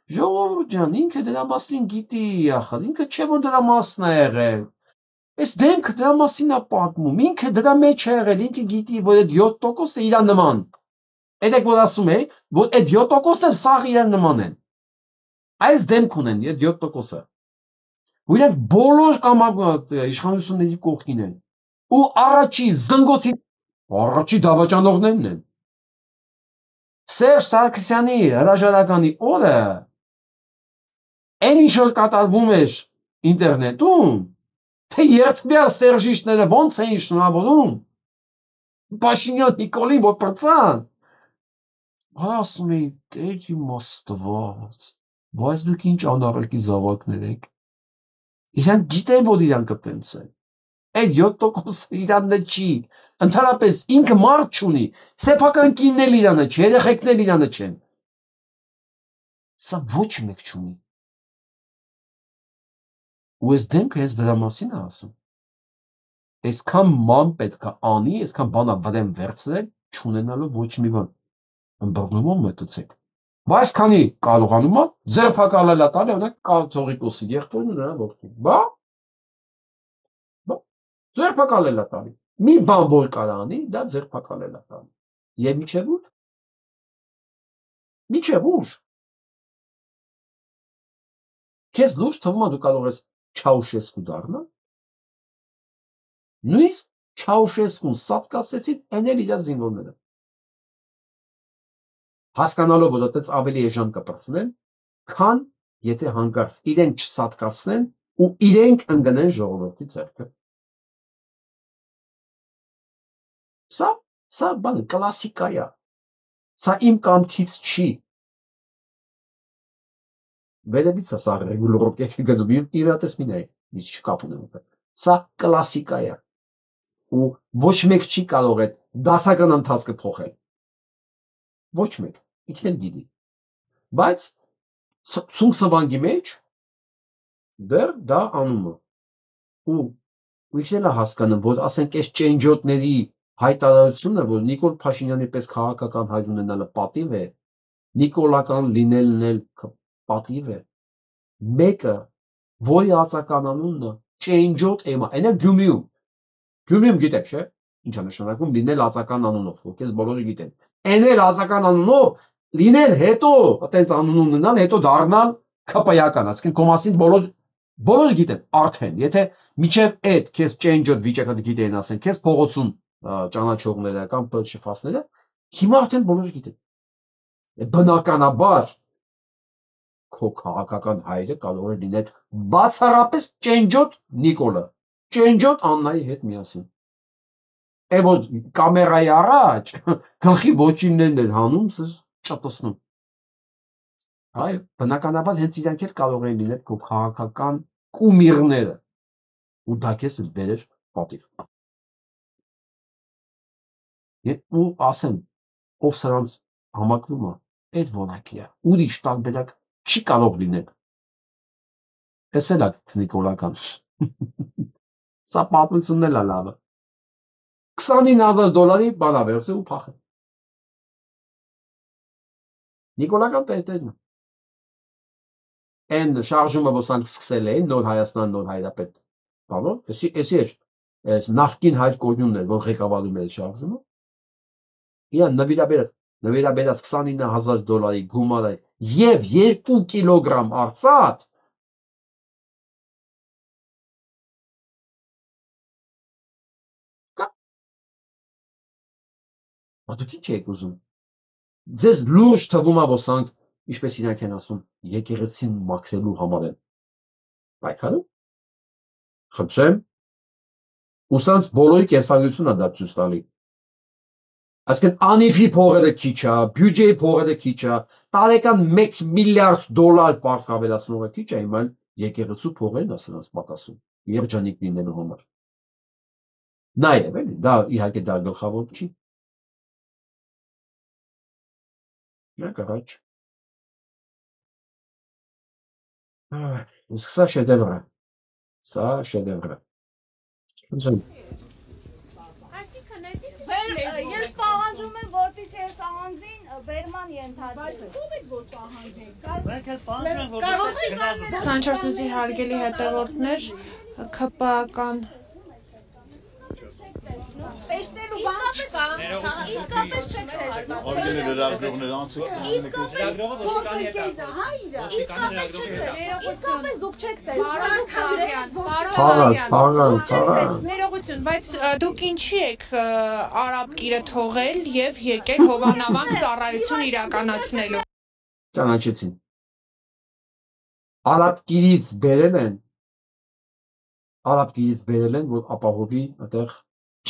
Ժողովուրդ ջան, ինքը դրա մասին գիտի, ախր, ինքը չէ որ դրա մասն է եղել։ Այս դեմքը դրա մասին է պատմում, ինքը դրա մեջ է եղել, ինքը գիտի, որ այդ 7%-ը իր նման։ Այդ որ ասում է, որ այդ 7%-ը սաղ իր նման են։ Այս դեմք ունեն, այդ 7%-ը։ Ու իրենք բոլոր իշխանությունների կողքին են։ Ու առաջի զնգոցի առաջի դավաճանողներն են։ Սերժ Սարգսյանի հրաժարականի օրը այն ինչ որ կատարվում էր ինտերնետում, թե երթվյալ սերժիստները ոնց էին շնորհավորում Փաշինյան Նիկոլին, որ պրծան, ասում էի, Տեր իմ Աստված, բայց դուք ինչ անառակի զավակներ եք։ Իրանք գիտեն, որ իրանք կտենց են։ Այդ 7% իրանը չի։ Ընդհանրապես ինքը մարդ չունի, սեփական կինն էլ իրանը չէ, երեխեքն էլ իրանը չեն։ Սա ոչ մեկ չունի։ Ու այս դեմքը ես դրա մասին է ասում։ Այսքան ման պետք է անի, այսքան բանա վրեն վերցրել, չունենալով ոչ մի բան։ Ըմբռնումով մտածեք։ Բայց քանի կարողանում է, ձերբակալելա տալի, օրինակ կաթողիկոսի եղբորն ու նրա որդին։ Բա ձերբակալելա տալի։ Մի բան որ կարա անի, դա ձերբակալելա տալի։ Եվ միջև ուր։ Միջև ուր։ Քեզ լուրջ թվում է դու կարող ես Չաուշեսկու դառնալ։ Նույնիսկ Չաուշեսկուն սատկացեցին էնել իր զինվորները։ Հասկանալով, որ այդպես ավելի էժան կպրծնեն, քան եթե հանկարծ իրենք չսատկացնեն ու իրենք ընկնեն ժողովրդի ձեռքը։ Սա բան կլասիկա է։ Սա իմ կամքից չի։ Վերևից սա ռեգուլորով եք գնում, իրատես մին է, ինչ չկապ ունեմ։ Սա կլասիկա է։ Ու ոչ մեկ չի կարող այդ դասական ընթացքը փոխել։ Ոչ մեկ, ինքն էլ գիտի։ Բայց ցունցվանգի մեջ դեռ դա անում է։ Ու ինքն էլ է հասկանում, որ ասենք այս ճենջոտների հայտարարությունը, որ Նիկոլ Փաշինյանի պես քաղաքական հայր ունենալը պատիվ է, նիկոլական լինելն էլ պատիվ է։ Մեկը, որի ածական անունն է, ճենջոտ էմա, այն էլ Գյումրիում։ Գյումրիում գիտեք, չէ՞։ Ինչ է նշանակում լինել ածական անունով, ովքեր բոլորը գիտեն։ Այն էլ ածական անունով լինել հետո, այտենց անուն ունենալ, հետո դառնալ քպայական, այսինքն քո մասին բոլորը գիտեն արդեն, եթե միջև այդ քեզ change-ը վիճակը գիտեն ասեն, քեզ փողոցում ճանաչողները կամ շփվածները, հիմա արդեն բոլորը գիտեն։ Բնականաբար քո քաղաքական հայրը կարող է լինել բացառապես ճենջոտ Նիկոլը, ճենջոտ Աննայի հետ միասին։ Որ կամերայի առաջ գլխի ոչիններն են հանում, ճտսնում։ Այո, բնականաբար հենց իրանք էլ կարող են լինել քո քաղաքական կումիրները, ու դա քեզ բերեր պատիվ։ Ու ասեմ, ով սրանց համակնում է, այդ որակի է, ուրիշ տարբերակ չի կարող լինել։ Էս էլ է Նիկոլական։ Սա պատմությունն էլ է լավը։ $29,000 բանավերս է ու փախը։ Նիկոլական պետերն է։ Այն շարժումը, որ սանք սկսել էին, նոր Հայաստան, նոր Հայրապետ, բանով, էսի էր, նախկին հայր կորյունն էր, որ ղեկավարում էր շարժումը, իրան նվիրաբերած $29,000 գումարը և 2 կիլոգրամ արծաթ, դուք ինչ եք ուզում, ձեզ լուրջ թվում է, որ սանք, ինչպես իրանք են ասում, եկեղեցին մաքրելու համար են պայքարում, խնդրեմ, ու սանց բոլորի կենսագրությունը դա ցույց տալի։ Այսինքն անիվի փողերը քիչ է, բյուջեի փողերը քիչ է, տարեկան $1 միլիարդ պարտք ավելացնողը քիչ է, իմ այլ եկեղեցու փողերն է սրանց պակասում, երջանիկ լինելու համար։ Նաև էլի, դա իհարկե դա գլխավոր չի։ Առաջ։ Իսկ սա շեդևր է։ Սա շեդևր է։ Ես պահանջում եմ, որպեսզի այս ահանձին բերման ենթարկվի։ Քանչարսուզի հարգելի հետևորդներ, ԿՊԱ-կան տեսնելու բան չկա, իսկապես չեք տեսնում։ Արգելը լրագրողներ անցիկ։ Իսկապես դուք չեք տեսնում։ Ներողություն, բայց դուք ինչի եք արաբ կիրը թողել և եկել Հովանավանք ծառայություն իրականացնելու։ Ճանաչեցին։ Արաբ կիրից բերել են, որ ապահովի այդտեղ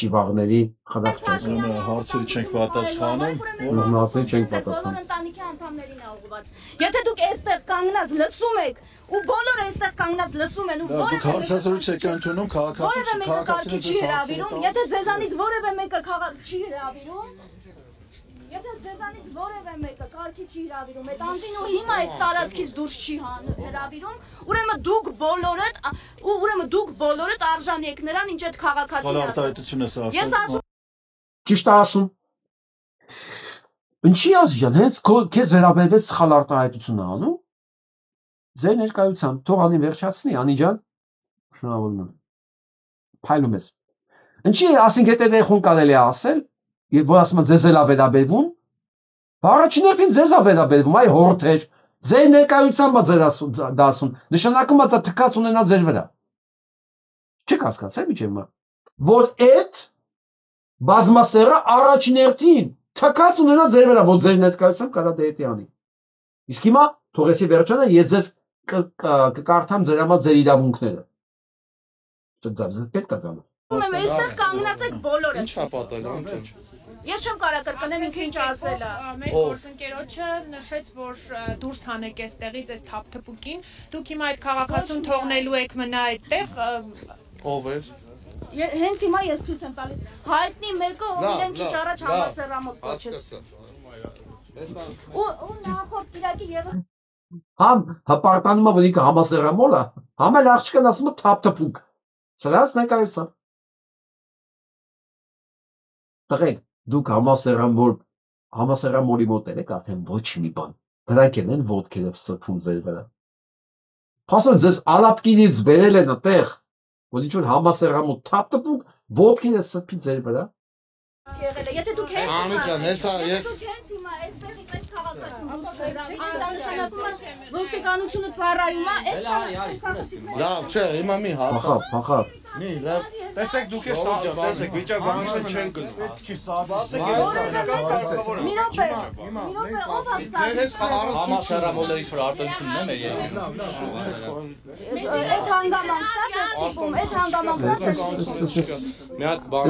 ճիվաղների խրախճանը։ Հարցերի չենք պատասխանում։ Հարցերի չենք պատասխանում։ Ընտանիքի անդամներին է ուղղված։ Եթե դուք այստեղ կանգնած լսում եք, ու բոլորը այստեղ կանգնած լսում են, ու դուք հարցազրույց եք ընդունում քաղաքացի չի հրավիրում, եթե ձեզանից որևէ մեկը չի հրավիրում, եթե ձեզանից որևէ մեկը կարգի չի հրավիրում, այդ անձին ու հիմա այդ տարածքից դուրս չի հրավիրում, ուրեմն դուք բոլորդ արժան եք նրան, ինչ այդ քաղաքացին ասաց։ Ճիշտ ասում։ Ինչի ազգան, հենց քեզ վերաբերվեց սխալ արտահայտություն է անում։ Ձեր ներկայությամբ թող անի վերջացնի, Անի ջան, շնորհավորում եմ։ Փայլում ես։ Ինչի ասենք այդ խուն կարելի է ասել, որ ասում է ձեզ էլ է վերաբերվում, առաջին հերթին ձեզ է վերաբերվում, այ հորթեր, ձեր ներկայությամբ է ձեր դա ասում, նշանակում է դա թքած ունենա ձեր վրա։ Չեք հասկացել միջև մա, որ այդ բազմասերը առաջին հերթին թքած ունենա ձեր վրա, որ ձեր ներկայությամբ կարա դեպի անի։ Իսկ հիմա թողեսի վերջանը ես ձեզ կկարդամ ձեր համար ձեր իրավունքները։ Ձեզ պետք է գանա։ Այստեղ կանգնած եք բոլորը։ Ինչ է պատահել, ինչ։ Ես չեմ կարող կրկնեմ ինքը ինչ ասել է։ Մեր գործընկերոջը նշեց, որ դուրս հանեք այստեղից այս թափթփուկին, դուք հիմա այդ քաղաքացուն թողնելու եք մնա այդտեղ։ Ով է։ Հենց հիմա ես ցույց եմ տալիս։ Հայտնի մեկը, ով իրեն քիչ առաջ համասեռամոտ կոչեց։ Ու նախորդ Կիրակի եղել։ Համ հպարտանում է, որ ինքը համասեռամոլ է, համ էլ աղջկան ասում է թափթփուկ։ Սրանց ներկայացա։ Տղեկ, դուք համասեռամոլի մոտ եք արդեն ոչ մի բան։ Դրանք են ոտքերով սրբում ձեր վրա։ Փաստորեն ձեզ արաբկինից բերել են այդտեղ, որ ինչ-որ համասեռամոտ թափթփուկ ոտքերը սրբի ձեր վրա։ Եթե դուք Անի ջան, հեսա ես հիմա այստեղից այս քաղաքացուն նշանակում է ոստիկանությունը ծառայում է այս լավ, չէ, հիմա մի հարց։ Փախավ։ Տեսեք դուք է սա, տեսեք վիճակահանություն չեն գնում։ Պետք չի սաբա։ Համաշարամոլների շուտ արտոնությունն է մեր Այդ հանգամանքն է տիպում, այդ հանգամանքն մի հատ բան։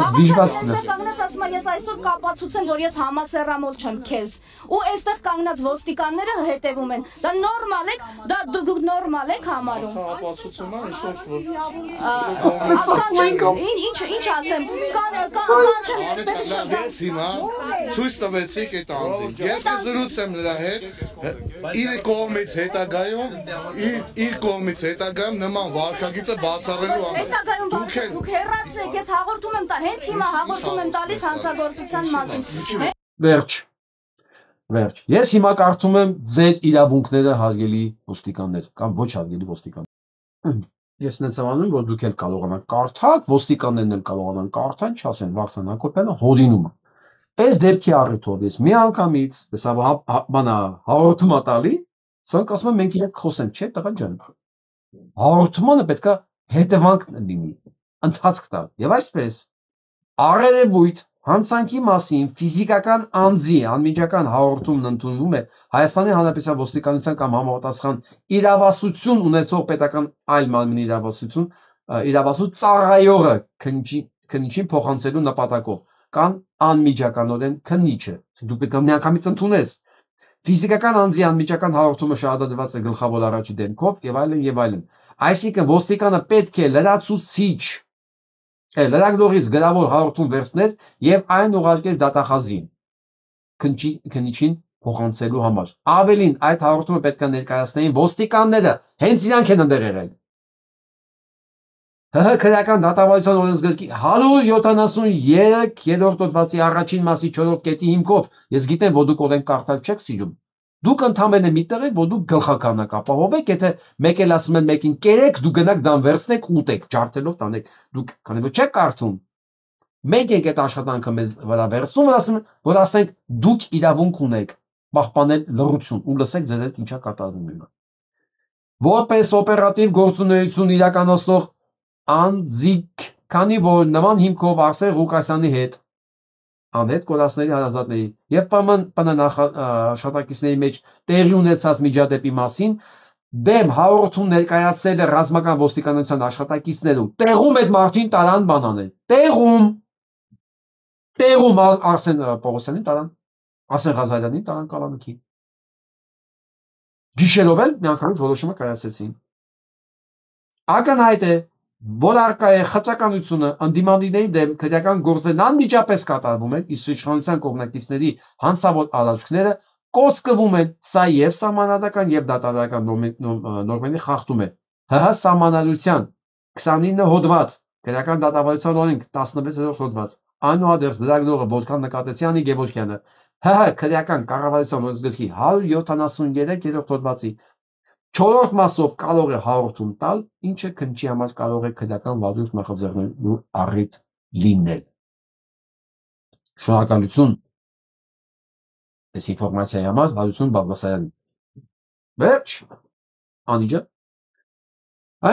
կանգնած ասում եմ ես այսօր կապացուցեմ, որ ես համասեռամոլ չեմ քեզ։ Ու այստեղ կանգնած ոստիկանները հետևում են։ Դա նորմալ է, դա դուք նորմալ եք համարում։ Ապացուցում է Ինչ ասեմ, ես հիմա ցույց տվեցիք այդ անձին։ Ես կզրուցեմ նրա հետ, իր կողմից հետագայում նման վարքագիծը բացառելու համար։ Դուք հեռացրեք, ես հաղորդում եմ, հենց հիմա հաղորդում եմ տալիս հանցագործության մասին։ Վերջ, ես հիմա կարծում եմ ձեր իրավունքները հարգելի ոստիկաններ կամ ոչ հարգելի ոստիկաններ։ Ես նենց եմ անում, որ դուք էլ կարողանաք կարդալ, ոստիկաններն էլ կարողանան կարդալ, չասեն Վարդան Հակոբյանը հորինում է։ Այս դեպքի առիթով ես մի անգամից, հաղորդում տալի, սրանք ասում են մենք իրենք խոսենք, չէ՞ տղա ջան։ Հաղորդմանը պետքա հետևանք լինի, ընթացք տալ։ Եվ այսպես առերևույթ հանցանքի մասին ֆիզիկական անձի անմիջական հաղորդումն ընդունվում է Հայաստանի Հանրապետության ոստիկանության կամ համապատասխան իրավասություն ունեցող պետական այլ մարմնի իրավասու ծառայողը քննիչին փոխանցելու նպատակով կան անմիջականորեն քննիչը դու պետք է միանգամից ընդունես ֆիզիկական անձի անմիջական հաղորդումը շահադատված է գլխավոր առաջի դեմքով եւ այլն այսինքն ոստիկանը պետք է լրացուցիչ լրագրողից գրավոր հաղորդում վերցներ եւ այն ուղարկել դատախազին քննիչին փոխանցելու համար ավելին այդ հաղորդումը պետք է ներկայացնեին ոստիկանները հենց իրանք են ընդեղ եղել ՀՀ քրեական դատավարության օրենսգրքի 173-րդ հոդվածի առաջին մասի 4-րդ կետի հիմքով ես գիտեմ որ դուք օրենք կարդալ չեք սիրում դուք ընդհանրապես միտեղ եք որ դուք գլխականակ ապահովեք եթե մեկ էլ ասում են մեկին կերեք դուք գնաք դան վերցնեք ուտեք ջարդելով տանեք դուք քանի որ չեք կարդում մենք ենք այդ աշխատանքը մեզ վրա վերցնում որ ասենք դուք իրավունք ունեք պահպանել լռություն ու լսեք ձեր հետ ինչա կատարվում որպես օպերատիվ գործունեություն իրականացնող անձիկ քանի որ նման հիմքով Արսեն Ղուկասյանի հետ անհետ կորածների հարազատների եւ ՊՄ աշխատակիցների մեջ տեղի ունեցած միջադեպի մասին դեմ հաղորդում ներկայացել է ռազմական ոստիկանության աշխատակիցներու տեղում այդ մարդին տարան բանանել տեղում Արսեն Պողոսյանին տարան Արսեն Ղազարյանին տարան կալանքի գիշերով էլ միանգամից որոշումը կայացեցին ակնհայտ է որ արկա է խճականությունը ընդդիմանիների դեմ քրեական գործերն անմիջապես կատարվում են իսկ իշխանության կողմնակիցների հանցավոր արարքները կոսկվում են սա եւ սահմանադրական եւ դատարանական նորմերի խախտում է ՀՀ սահմանադրության 29 հոդված քրեական դատավարության օրենք 16-րդ հոդված այնուհանդերձ լրագրողը Որդան Նկատեցյանի Գևորգյանը ՀՀ քրեական կառավարության օրենսգրքի 173-րդ հոդվածի 4-րդ մասով կարող է հաղորդում տալ, ինչը քննչի համար կարող է քրեական վարույթ նախաձեռնելու առիթ լինել։ Շնորհակալություն այս ինֆորմացիայի համար Հարություն Բաղդասարյանին։ Վերջ, Անիջա։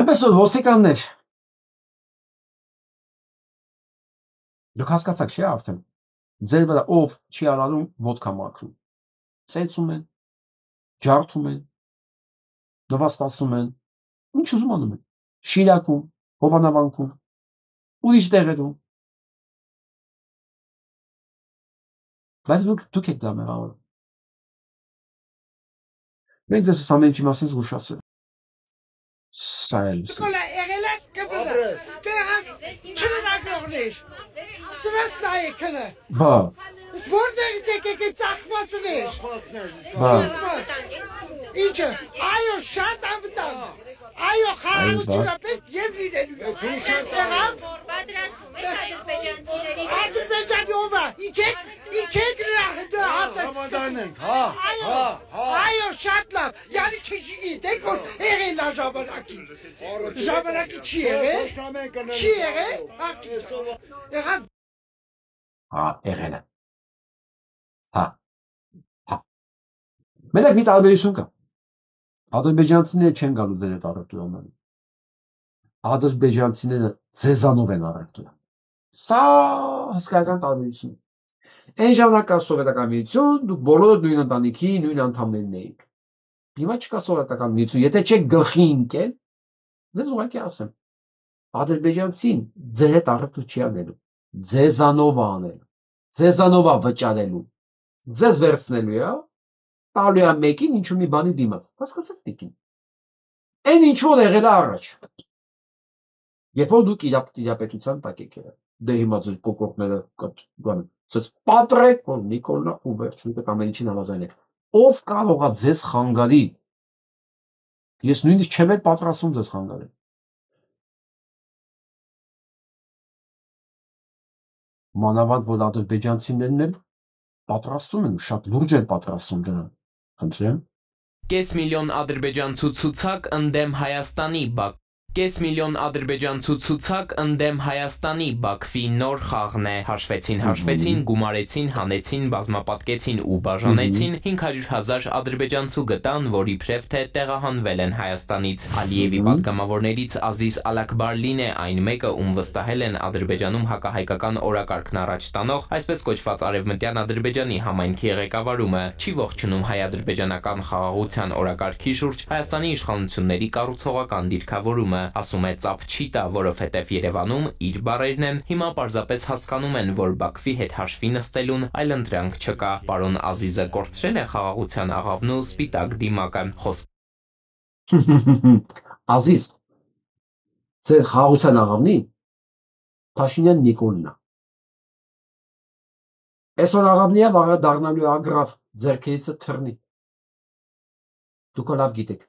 Այնպես որ ոստիկաններ դուք հասկացաք չէ՞ արդեն։ Ձեր վրա ով չի արանում ոդկա մաքրում։ Ծեծում են, ջարդում են նվաստացում են, ինչ ուզում անում են, Շիրակում, Հովանավանքում, ուրիշ տեղերում, բայց դուք եք դա մեղավորը, մենք ձեզ ամեն ինչի մասին զգուշացրել, սա էլ եղել եք կբրը, չլրագրողներ, սրած նայեքնը, Որտեղից եկեք այդ ծախվածներ, ինչը, այո շատ անվտանգ, այո խաղաղությունապես և լինելու Ադրբեջանի ով է, իքեք նրա հացը, այո շատ լավ, յանի չգիտեք որ եղել է ժամանակի չի եղել, եղել է Մենակ մի տարբերություն կա։ Ադրբեջանցիները չեն գալու ձեր հետ առևտուրանալու։ ադրբեջանցիները ձեզանով են առևտուրը։ Սա հսկայական տարբերություն։ Այն ժամանակա սովետական միություն, դուք բոլորը նույն ընտանիքի, նույն անդամներն էիք։ Հիմա չկա սովետական միություն, եթե չեք գլխի ընկել, ձեզ ուղղակի ասեմ, ադրբեջանցին ձեր հետ առևտուր չի անելու, ձեզանով անելու, ձեզանով վճարելու, ձեզ վերցնելու է, տալու է մեկին ինչ-որ մի բանի դիմաց։ Հասկացեք տիկին։ Այն ինչ որ եղել է առաջ։ Երբ որ դուք իրապետության տակ եք եղել, դե հիմա ձեր կոկորդները բանը, ցած պատրեք, որ Նիկոլնա ու վերջին դեպ ամեն ինչին համաձայնեք։ Ով կարող է ձեզ խանգարի։ Ես նույնիսկ չեմ էլ պատրաստում ձեզ խանգարել։ Մանավանդ որ ադրբեջանցիներն են պատրաստում են, շատ լուրջ են պատրաստում դրան։ Խնդրեմ։ Կես միլիոն ադրբեջանցու ցուցակ ընդդեմ Հայաստանի Բաքվի Կես միլիոն ադրբեջանցու ցուցակ ընդդեմ Հայաստանի Բաքվի նոր խաղն է։ Հաշվեցին, գումարեցին, հանեցին, բազմապատկեցին ու բաժանեցին 500,000 ադրբեջանցու գտան, որ իբրև թե տեղահանվել են Հայաստանից։ Ալիևի պատգամավորներից Ազիզ Ալաքբարլին է այն մեկը, ում վստահել են Ադրբեջանում հակահայկական օրակարգն առաջ տանող, այսպես կոչված Արևմտյան Ադրբեջանի համայնքի ղեկավարումը, չի ողջունում հայ-ադրբեջանական խաղաղության օրակարգի շուրջ Հայաստանի իշխանությունների կառուցողական դիրքավորումը, ասում է ծափ չի տա, որովհետև Երևանում իր բառերն են, հիմա պարզապես հասկանում են, որ Բաքվի հետ հաշվի նստելուն այլընտրանք չկա։ Պարոն Ազիզը կորցրել է խաղաղության աղավն ու սպիտակ դիմակը։ Ազիզ, ձեր խաղաղության աղավնի Փաշինյան Նիկոլն է։ Այսօր աղավնի է, վաղը դառնալու է ագրավ, ձեռքերիցը թռնի։ Դուք լավ գիտեք։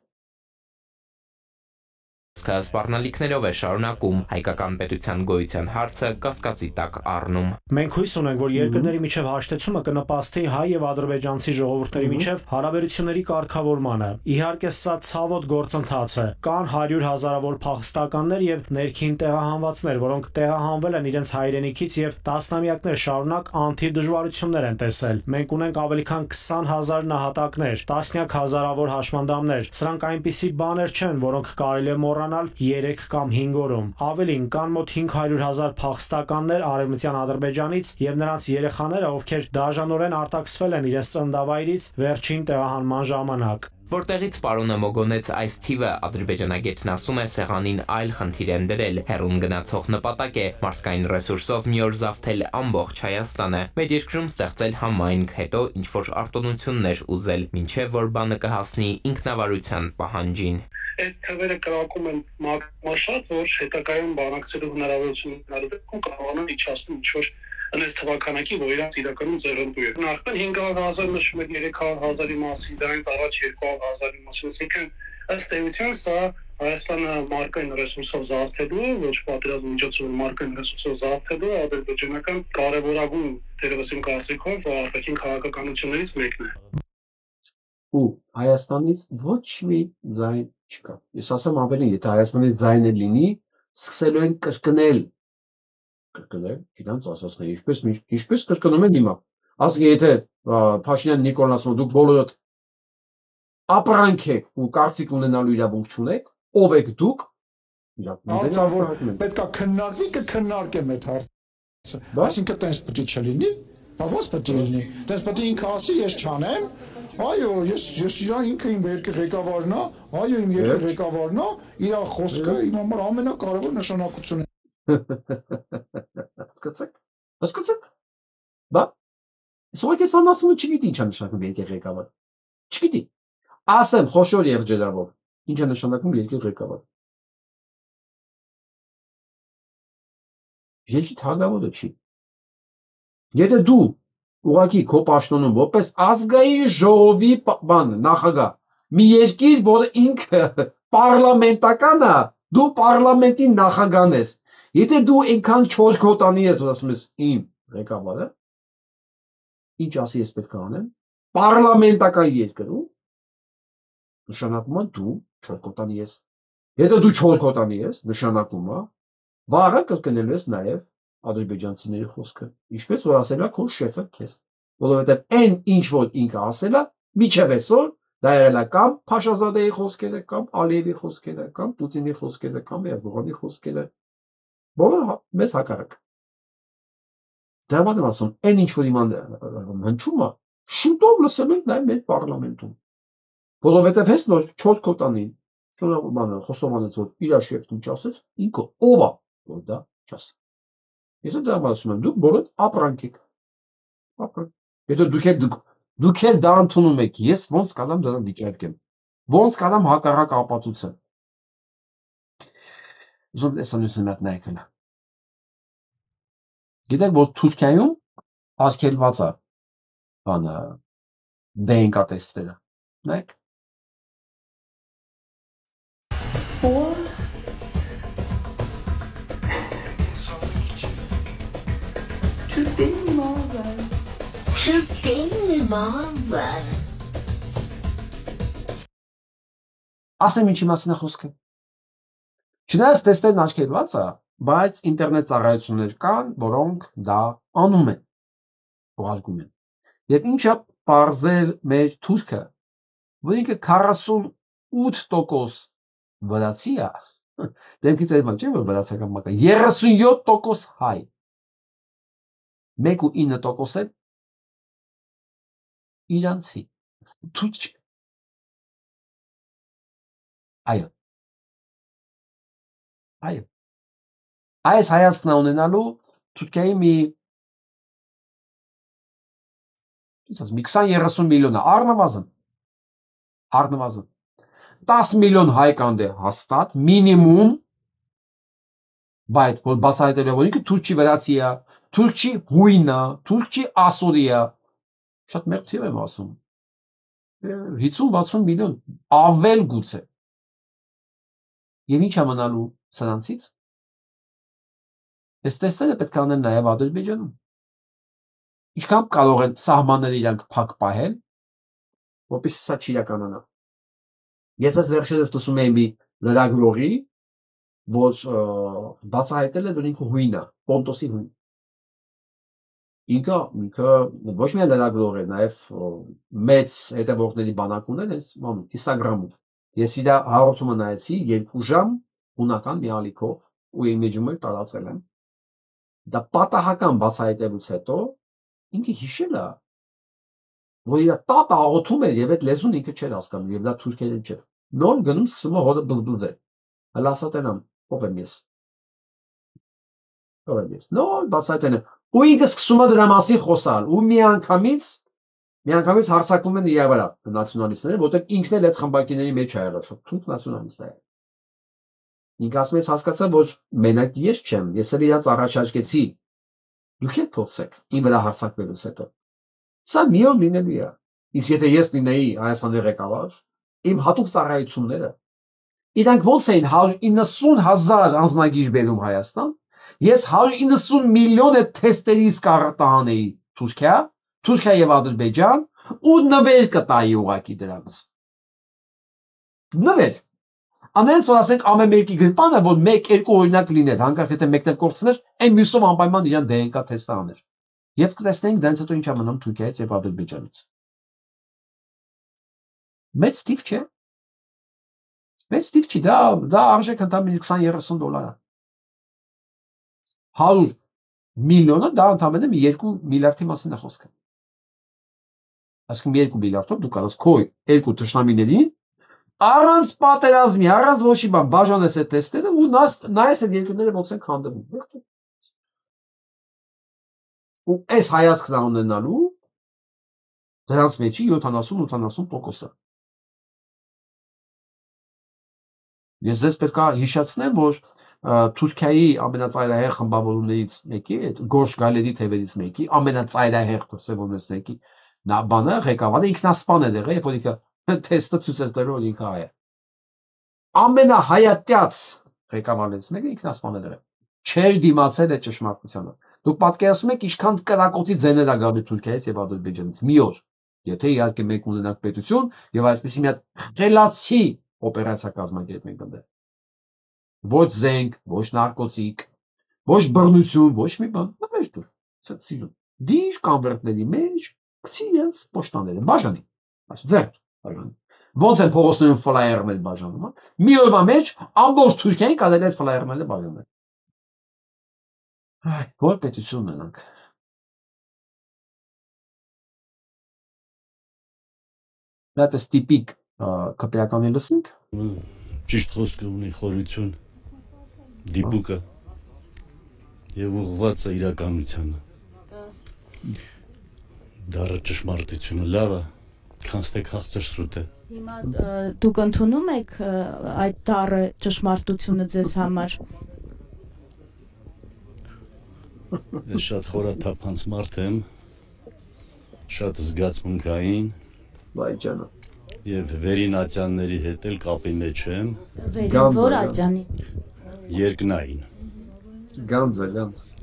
Սպառնալիքներով է շարունակում, հայկական պետության գոյության հարցը կասկածի տակ առնում։ Մենք հույս ունենք, որ երկրների միջև հաշտեցումը կնպաստի հայ եւ ադրբեջանցի ժողովուրդների միջև հարաբերությունների կարգավորմանը։ Իհարկե, սա ցավոտ գործընթաց է։ Կան 100,000-ավոր փախստականներ եւ ներքին տեղահանվածներ, որոնք տեղահանվել են իրենց հայրենիքից եւ տասնամյակներ շարունակ անթիվ դժվարություններ են տեսել։ Մենք ունենք ավելի քան 20,000 նահատակներ, տասնյակ հազարավոր հաշմանդամներ։ Սրանք այնպիսի բաներ չեն, որոնք կարելի է մոռանալ 3 կամ 5 օրում։ Ավելին, կան մոտ 500,000 փախստականներ Արևմտյան Ադրբեջանից եւ նրանց երեխաները, ովքեր դաժանորեն արտաքսվել են իրենց ծննդավայրից վերջին տեղահանման ժամանակ։ Որտեղից պարոնը մոգոնեց այս թիվը, ադրբեջանագետն ասում է սեղանին այլ խնդիր են դրել, հեռուն գնացող նպատակ է մարդկային ռեսուրսով մի օր զավթել ամբողջ Հայաստանը, մեր երկրում ստեղծել համայնք, հետո ինչ-որ արտոնություններ ուզել, մինչև որ բանը կհասնի ինքնավարության պահանջին։ Այդ թվերը կրակում են մաշած, որ հետագայում բանակցելու հնարավորություն ունենալու կարողանան իջացնել ինչ-որ անես թվականակի, որ իրանց իրականում ձեռնտու է։ Նախքան 500,000 նշում եք 300,000-ի մասին, դրանից առաջ 200,000-ի մասին, այսինքն ըստ էության սա Հայաստանը մարկային ռեսուրսով զարթելու, ոչ պատերազմի միջոցով մարկային ռեսուրսով զարթելու ադրբեջանական կարևորագույն դերևս իմ կարծիքով արտաքին քաղաքականություններից մեկն է։ Ու Հայաստանից ոչ մի ձայն չկա։ Ես ասեմ ավելին, եթե Հայաստանից ձայնը լինի, սկսելու են կրկնել իրանց ասածները, ինչպես կրկնում են հիմա։ Ասենք եթե Փաշինյան Նիկոլն ասում դուք բոլորդ ապրանք եք ու կարծիք ունենալու իրավունք չունեք, ով եք դուք, պետք է քննարկվի, կքննարկեմ այդ հարցը։ Այսինքն տենց պետք է չլինի, ո՞ց պետք է լինի։ Տենց պետք է ինքը ասի, ես չանեմ, այո, ես ինքը իմ երկրի ղեկավարն է, այո, իմ երկրի ղեկավարն է, իր խոսքը իմ համար ամենակարևոր նշանակություն է։ Հասկացեք։ Բա Սոյեկեսան ասում չգիտի ինչ է նշանակում երկրի ղեկավար։ Չգիտի։ Ասեմ խոշոր երջերավոր, ինչ է նշանակում երկրի ղեկավար։ Երկրի թագավորը չի։ Եթե դու ուղղակի քո պաշտոնում որպես ազգային ժողովի նախագահ մի երկիր, որը ինքը պարլամենտական է, դու պարլամենտի նախագահն ես։ Եթե դու այնքան չորքոտանի ես, որ ասում ես իմ ղեկավարը, ինչ ասի ես պետք է անեմ, պարլամենտական երկրում նշանակում է դու չորքոտանի ես։ Եթե դու չորքոտանի ես, նշանակում է վաղը կրկնելու ես նաև ադրբեջանցիների խոսքը, ինչպես որ ասել է քո շեֆը քեզ, որովհետև այն ինչ որ ինքը ասել է, միջև այսօր Դա եղել է կամ Փաշազադեի խոսքերը, կամ Ալիևի խոսքերը, կամ Պուտինի խոսքերը, կամ Էրդողանի խոսքերը, բոլորը մեզ հակառակ։ Դա եմ ասում, այն ինչ որ իման հնչում է, շուտով լսել ենք նաև մեր պարլամենտում, որովհետև հենց նոր 4 կոտանին Խոստովանեց, որ իր շեփն ինչ ասեց, ինքը ով է, որ դա չասի։ Ես դա ասում եմ, դուք բոլոր ապրանք եք։ Եթե դուք էլ դա ընդունում եք, ես ոնց կանամ դրան վիճարկեմ։ Ոնց կանամ հակառակ ապացուցեմ։ Ուզում տեսանյութը մատ նայեք հենա։ Գիտեք, որ Թուրքիայում արգելված է բանը DNK տեստերը։ Նայեք։ Ասեմ ինչի մասին է խոսքը։ Չնայած տեստերն արգելված է, բայց ինտերնետ ծառայություններ կան, որոնք դա անում են, ուղարկում են։ Եվ ինչա պարզել մեր թուրքը, որ ինքը 48% վրացի է, դեմքից այդման չէ, որ վրացական մակա, 37% հայ, 1.9% էլ իրանցի, թուրք չէ։ Այո։ Այո։ Այս հայացքն ունենալու Թուրքիայի մի 20-30 միլիոն է, առնվազն 10 միլիոն հայ կան դե հաստատ, մինիմում, բայց որ բացահայտել է, որ ինքը թուրքի վրացի է, թուրքի հույն է, թուրքի ասորի է, շատ մեծ թիվ եմ ասում, 50-60 միլիոն, ավել գուցե։ Եվ ինչ է մնալու սրանցից։ Այս տեստերը պետք է անեն նաև Ադրբեջանում։ Ինչքան կարող են սահմանները իրանք փակ պահել, որպեսզի սա չիրականանա։ Ես այս վերջերս լսում եմ մի լրագրողի, որ բացահայտել է, որ ինքը հույն է, Պոնտոսի հույն։ Ինքը ոչ միայն լրագրող է, նաև մեծ հետևորդների բանակ ուներ Instagram-ում։ Ես իր հաղորդումը նայեցի 2 ժամ հունական մի ալիքով ու իմիջում էլ տարածել եմ։ Դա պատահական բացահայտելուց հետո ինքը հիշել է, որ իր տատը աղոթում էր եւ այդ լեզուն ինքը չէր հասկանում եւ դա թուրքերեն չէր։ Նոր գնում սկսում է հորը բլբլձել։ Հələ ասա տենամ, ով եմ ես։ Ով եմ ես։ Նոր բացահայտել է։ Ու ինքը սկսում է դրա մասին խոսալ ու միանգամից հարցակվում են իր վրա նացիոնալիստները, որտեղ ինքն էլ այդ խմբակիների մեջ է եղել, շատ թուրք նացիոնալիստ է։ Ինքը ասում է հասկացա, որ մենակ ես չեմ, ես էլ իրաց առաջարկեցի։ Դուք եք փոխեք իմ վրա հարցակվելուց հետո։ Սա մի օր լինելու է։ Իսկ եթե ես լինեի Հայաստանի ղեկավար, իմ հատուկ ծառայությունները իրանք ոնց էին 190,000 անձնագիր բերում Հայաստան, ես 190 միլիոն թեստերից կարտահանեի Թուրքիա եւ Ադրբեջան ու նվեր կտայի ուղակի դրանց։ Նվեր։ Անենց որ ասենք ամեն մեկի գրպանը, որ 1-2 օրինակ լիներ, հանկարծ եթե մեկն էլ կորցներ, այն մյուսով անպայման իրան DNK թեստը աներ։ Եվ կտեսնենք դրանց հետո ինչ է մնում Թուրքիայից եւ Ադրբեջանից։ Մեծ տիպ չէ։ Մեծ տիպ չի, դա արժեք ընդամենը $20-30 է։ 100 միլիոնը դա ընդամենը 2 միլիարդի մասին է խոսքը։ Այսինքն 2 միլիարդով դու կարաս քո 2 թշնամիներին առանց պատերազմի, առանց ոչի բան բաժանես այդ տեստերը ու նայես այդ երկրները ոնց են քանդվում։ Ու այս հայացքն ունենալու դրանց մեջի 70-80%-ը։ Ես ձեզ պետք է հիշեցնեմ, որ Թուրքիայի ամենածայրահեղ խմբավորումներից մեկի, այդ Գորշ գալերի թևերից մեկի, ամենածայրահեղ դրսևորումից մեկի, նա բանը ղեկավարը ինքնասպան է եղել, երբ որ ինքը թեստը ցույց տալու որ ինքը հայ է։ Ամենահայատյաց ղեկավարներից մեկը ինքնասպան է եղել։ Չէր դիմացել այդ ճշմարտությանը։ Դուք պատկերացնում եք ինչքան կրակոցի ձեներ է գալու Թուրքիայից եւ Ադրբեջանից մի օր, եթե իհարկե մեկ ունենաք պետություն եւ այսպեսի մի հատ խելացի օպերացիա կազմակերպենք դեռ։ Ոչ զենք, ոչ նարկոտիկ, ոչ բռնություն, ոչ մի բան, նվեր դուր, սիրուն։ Դիր կամբերտների մեջ գցի իրենց պոշտաները, բաժանի, ձեր բաժանի։ Ոնց են փողոցներում ֆլայերներ բաժանում, մի օրվա մեջ ամբողջ Թուրքիային կարելի է այդ ֆլայերները բաժանել։ Որ պետություն ունենանք։ Դա է տիպիկ կպեականի լսենք։ Ճիշտ խոսքը ունի խորություն, դիպուկը եւ ուղղված է իրականությանը։ Դառը ճշմարտությունը լավ է, քանստեք հաղթեր սուտ է։ Հիմա դուք ընդունում եք այդ դառը ճշմարտությունը ձեզ համար։ Ես շատ խորաթափանց մարդ եմ, շատ զգացմունքային, բայջանա։ Եվ վերին ատյանների հետ էլ կապի մեջ եմ։ Վերին որ ատյանի։ Երկնային։ Գանձը։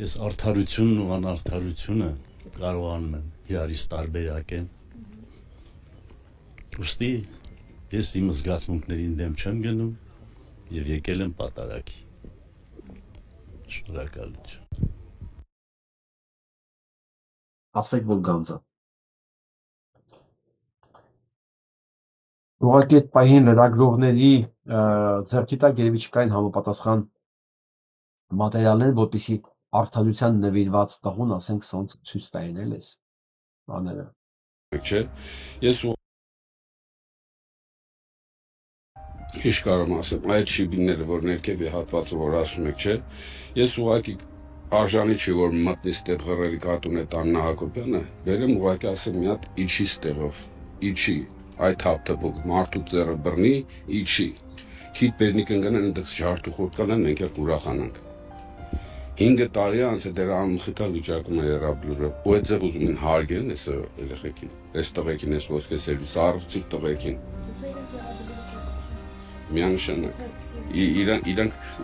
Ես արդարությունն ու անարդարությունը կարողանում եմ իրարից տարբերակեմ։ Ուստի ես իմ զգացմունքներին դեմ չեմ գնում եւ եկել եմ պատարագի։ Շնորհակալություն։ Ասեք որ գանձը։ Ուղղակի այդ պահին լրագրողների ձեռքի տակ երևի չկային համապատասխան մատերիալներ, որպեսզի արդարության նվիրված տղուն, ասենք, սոնց ցույց տային էլ էս բաները։ Չէ, ես Ինչ կարող եմ ասեմ, այդ շիբինները, որ ներքևի հատվածը, որ ասում եք, չէ, ես ուղղակի արժանի չի, որ մտնի ստեղ Ղռելի կատուն այդ Աննա Հակոբյանը, բերեմ ուղղակի ասեմ մի հատ իջի ստեղով, իջի, այդ հապտվող մարդու ձեռը բռնի, իջի, քիթ բերնի կընկնեն, այնտեղ ջարդու խորտ կանեն, մենք էլ կուրախանանք։ 5 տարի անց է դեր անմխիթար վիճակում է երաբլուրը, ու այդ ձև ուզում են հարգեն այս երեխեքին, այս տղեկին, այս ոսկե սերվիս, առողջիկ տղեկին։ Միանշանակ,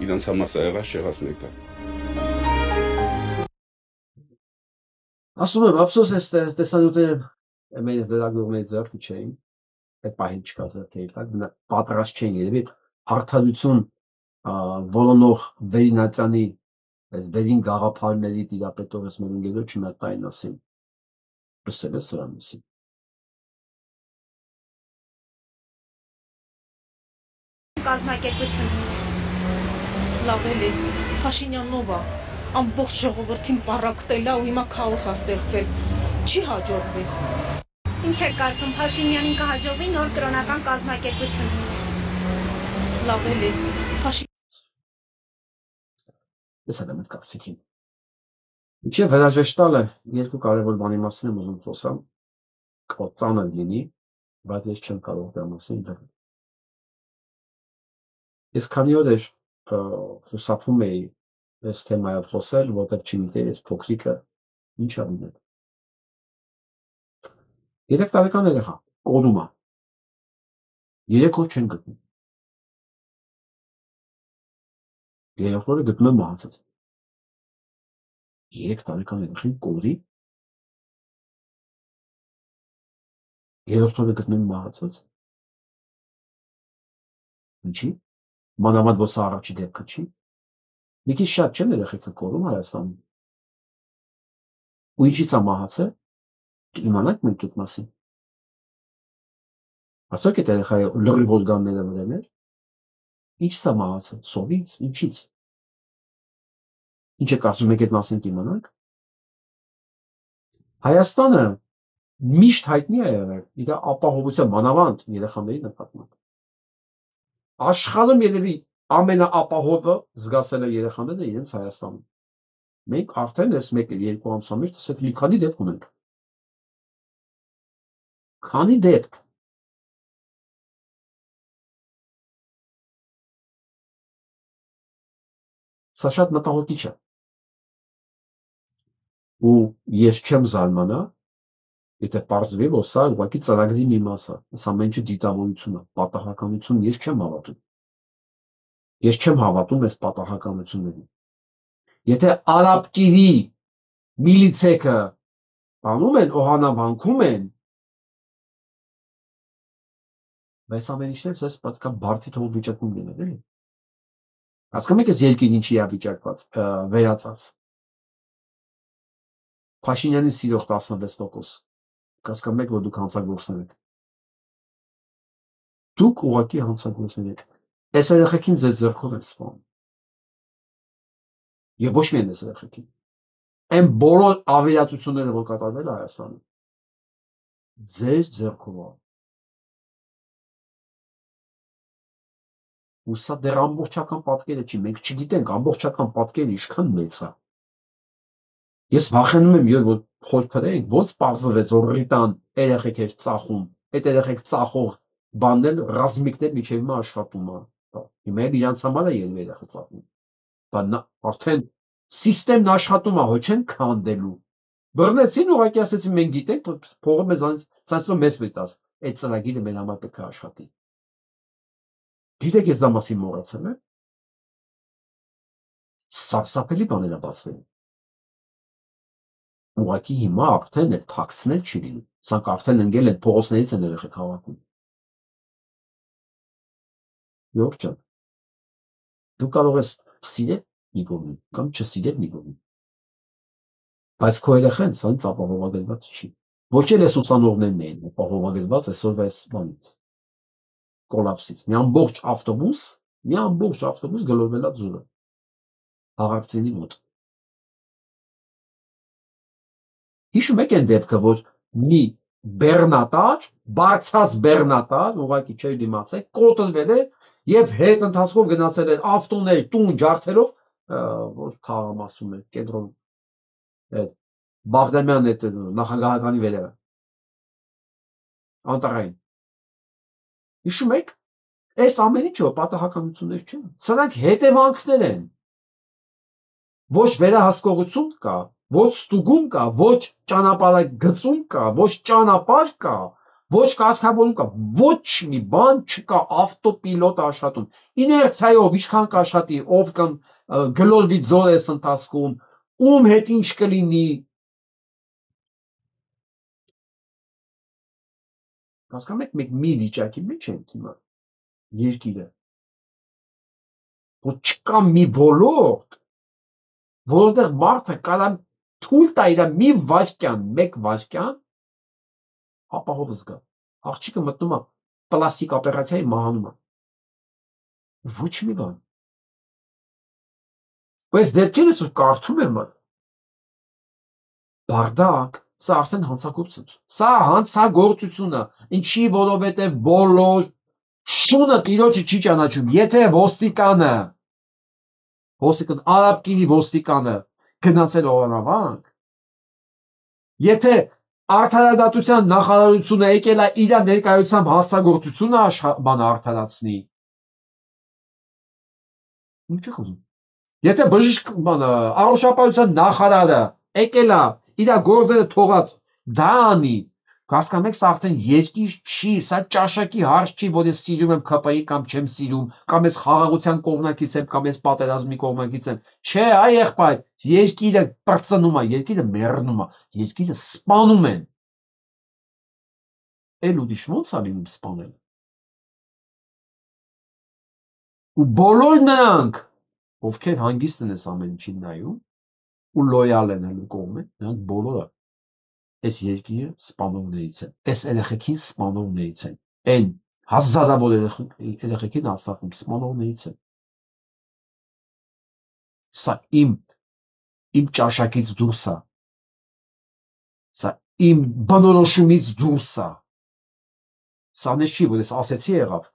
իրանց համար սա եղած չեղած մեկը։ Ասում եմ, ափսոս այս տեսանյութերը մեր լրագրողների ձեռքը չէին, այդ պահին չկա ձեռքերի տակ, պատրաստ չէին երևի արդարություն որոնող վերինացյանի այս վերին գաղափարների տիրապետող ես մեր ընկերոջը մի հատ տային ասին, լսել ես սրա մասին։ Կազմակերպություն։ Լավ էլի, Փաշինյանովա, ամբողջ ժողովրդին պառակտել է ու հիմա քաոս է ստեղծել։ Չի հաջողվի։ Ինչ եք կարծում, Փաշինյանին կհաջողվի նոր կրոնական կազմակերպություն։ Լավ էլի, Ես եմ այդ կասիքին։ Ինչև հրաժեշտալը երկու կարևոր բանի մասին եմ ուզում խոսամ, ծանր լինի, բայց ես չեմ կարող դրա մասին դեռ։ Ես քանի օր էր խուսափում էի այս թեմայով խոսել, որտեղ չգիտեի այս փոքրիկը ինչ է ունել։ 3 տարեկան երեխա, կորում է։ 3 օր չեն գտնում։ Երրորդ օրը գտնում եմ մահացած։ 3 տարեկան երեխին կորի։ Երրորդ օրը գտնում եմ մահացած։ Ինչի՞։ Մանավանդ որ սա առաջի դեպքը չի։ Մի քիչ շատ չեն երեխեքը կորում Հայաստանում։ Ու ինչի՞ց է մահացել։ Իմանանք մենք այդ մասին։ Ասեք այդ երեխայի լրիվ ոգանները վրան էր։ Ինչի՞ց է մահացել։ Սովից, ինչի՞ց։ Ինչ է կարծում եք այդ մասին կիմանանք։ Հայաստանը միշտ հայտնի է եղել իր ապահովության մանավանդ երեխաների նկատմամբ։ Աշխարհում երևի ամենաապահովը զգացել է երեխաները իրենց Հայաստանում։ Մենք արդեն այս 1-2 ամսվա մեջ տեսեք մի քանի դեպք ունենք։ Քանի դեպք։ Սա շատ մտահոգիչ է։ Ու ես չեմ զարմանա, եթե պարզվի, որ սա ուղղակի ծրագրի մի մաս է, այս ամեն ինչը դիտավորություն է, պատահականություն ես չեմ հավատում։ Ես չեմ հավատում այս պատահականություններին։ Եթե արաբկիրի միլիցեքը բանում են, օհանավանքում են, բայց ամեն ինչն էլ սես պետք է բարձի թող վիճակում լինել, էլի։ Հասկանում եք այս երկիրն ինչի է վիճակված, վերածած։ Փաշինյանի սիրող 16%։ Հասկանում եք, որ դուք հանցագործներ եք։ Դուք ուղղակի հանցագործներ եք։ Այս երեխեքին ձեզ ձեռքով եք սպանում։ Եվ ոչ միայն այս երեխեքին։ Այն բոլոր ավերածությունները, որ կատարվել է Հայաստանում, ձեր ձեռքով է։ Ու սա դեռ ամբողջական պատկերը չի, մենք չգիտենք ամբողջական պատկերը ինչքան մեծ է։ Ես վախենում եմ, որ խոր փրենք, ոնց պարզվեց, որ Ռիտան երեխեք էր ծախում, այդ երեխեք ծախող բաններ, ռազմիկներ միջև հիմա աշխատում է։ Հիմա էլ իրանց համար է երեխա ծախում։ Բայց արդեն սիստեմն աշխատում է, հո չեն քանդելու։ Բռնեցին ուղղակի ասեցին մենք գիտենք, փողը մեզանից ցածրով մեզ պետք է, այդ ծրագիրը մեր համար պետք է աշխատի։ Գիտեք ես դա մասին մոռացել եմ։ Սարսափելի բաներ է բացվել։ Ուղղակի հիմա արդեն էլ թաքցնել չի լինում։ Սրանք արդեն ընկել են փողոցներից են երեխեք հավաքում։ Յորջ ջան, դու կարող ես սիրել մի կողմին կամ չսիրել մի կողմին։ Բայց քո երեխան սրանից ապահովագրված չի։ Ոչ էլ էս ուսանողներն էին ապահովագրված այսօրվա այս բանից։ Կոլապսից։ Մի ամբողջ ավտոբուս գլորվել է ձորը։ Հաղարծինի մոտ։ Հիշում եք այն դեպքը, որ մի բեռնատար, բարձած բեռնատար, ուղղակի չէր դիմացել, կոտրվել է եւ հետ ընթացքով գնացել է ավտոներ տուն ջարդելով, որ թաղամ ասում է, կենտրոն այդ Բաղդամյան այդ նախագահականի վերևը։ Անտարային։ Հիշում եք, այս ամեն ինչը պատահականություններ չեն։ Սրանք հետևանքներ են։ Ոչ վերահսկողություն կա, ոչ ստուգում կա, ոչ ճանապարհագծում կա, ոչ ճանապարհ կա, ոչ կարգավորում կա, ոչ մի բան չկա, ավտոպիլոտ աշխատում։ Իներցիայով ինչքան կաշխատի, ով կամ գլորվի ձոր էս ընթացքում, ում հետ ինչ կլինի։ Հասկանում եք, մենք մի վիճակի մեջ ենք հիմա, երկիրը, որ չկա մի ոլորտ, որտեղ մարդը կարա թույլ տա իր մի վայրկյան, մեկ վայրկյան ապահով զգա։ Աղջիկը մտնում է պլաստիկ օպերացիայի մահանում է։ Ոչ մի բան։ Այս դեպքերս որ կարդում եմ, բարդակ, սա արդեն հանցագործություն։ Սա հանցագործություն է, ինչի որովհետև բոլոր շունը տիրոջը չի ճանաչում, եթե ոստիկանը, արաբկիրի ոստիկանը գնացել օրանավանք, եթե արդարադատության նախարարությունը եկել է իր ներկայությամբ հանցագործությունը բանը արդարացնի, ինչ է խոսում։ Եթե բժիշկ առողջապահության նախարարը եկել է իր գործերը թողած դա անի, հասկանում եք, սա արդեն երկիր չի, սա ճաշակի հարց չի, որ ես սիրում եմ ՔՊ-ի կամ չեմ սիրում, կամ ես խաղաղության կողմնակից եմ, կամ ես պատերազմի կողմնակից եմ։ Չէ, այ եղբայր, երկիրը պրծնում է, երկիրը մեռնում է, երկիրը սպանում են։ Էլ ուրիշ ո՞նց է լինում սպանել։ Ու բոլոր նրանք, ովքեր հանգիստ են այս ամեն ինչին նայում, ու լոյալ են հենց կողմը, նրանք բոլորը այս երկիրը սպանողներից են, այս երեխեքին սպանողներից են, այն հազարավոր երեխեքին Արցախում սպանողներից են։ Սա իմ ճաշակից դուրս է, սա իմ բնորոշումից դուրս է, սա նես չի, որ ես ասեցի եղավ,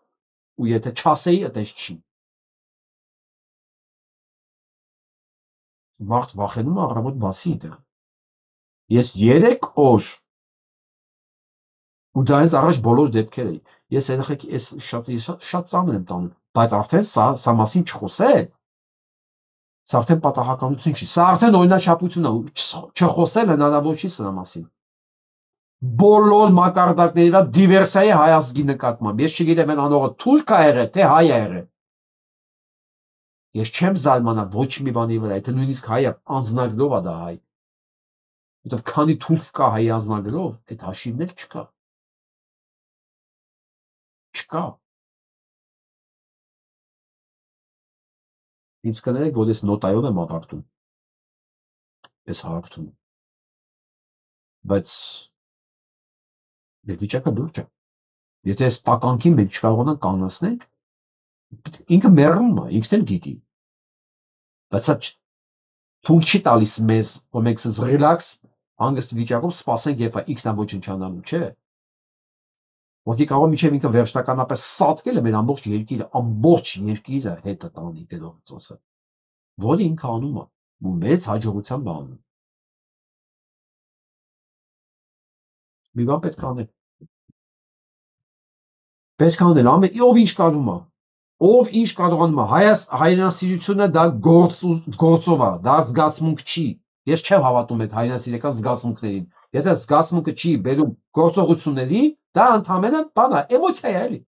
ու եթե չասեի, այդպես չի։ Մարդ վախենում է առավոտ բացի դա։ Ես 3 օր ու դա հենց առաջ բոլոր դեպքերը ես երեխեք ես շատ ծանր եմ տանում, բայց արդեն սա մասին չխոսել, սա արդեն պատահականություն չի, սա արդեն օրինաչափություն է, չխոսել հնարավոր չի սրա մասին։ Բոլոր մակարդակների վրա դիվերսիայի հայ ազգի նկատմամբ, ես չգիտեմ այն անողը թուրք է եղել, թե հայ է եղել։ Ես չեմ զարմանա ոչ մի բանի վրա, եթե նույնիսկ հայը անձնագրով է դա հայ։ Որտեվ քանի թուրք կա հայ անձնագրով, այդ հաշիվներ չկա։ Չկա։ Ինձ կներեք, որ ես նոտայով եմ ապարտում։ Ես հարապտում։ Բայց վիճակը լուրջ է։ Եթե այս տականքին մենք չկարողանանք կանացնենք, ինքը մեռնում է, ինքն էլ գիտի։ Բայց սա թույլ չի տալիս մեզ, որ մենք ասես ռելաքս հանգիստ վիճակով սպասենք եւ ինքնաոչնչանալու, չէ։ Ոգի կարող է միջև ինքը վերջնականապես սատկել է մեր ամբողջ երկիրը հետը տանի գերոցոսը, որը ինքը անում է, ու մեծ հաջողությամբ անում։ Մի բան պետք է անել։ Պետք է անել, ով ինչ կարում է, ով ինչ կարողանում է, հայրենասիրությունը դա գործով է, դա զգացմունք չի։ Ես չեմ հավատում այդ հայրենասիրական զգացմունքներին։ Եթե զգացմունքը չի բերում գործողությունների, դա ընդհանրապես բան է, էմոցիա է, էլի։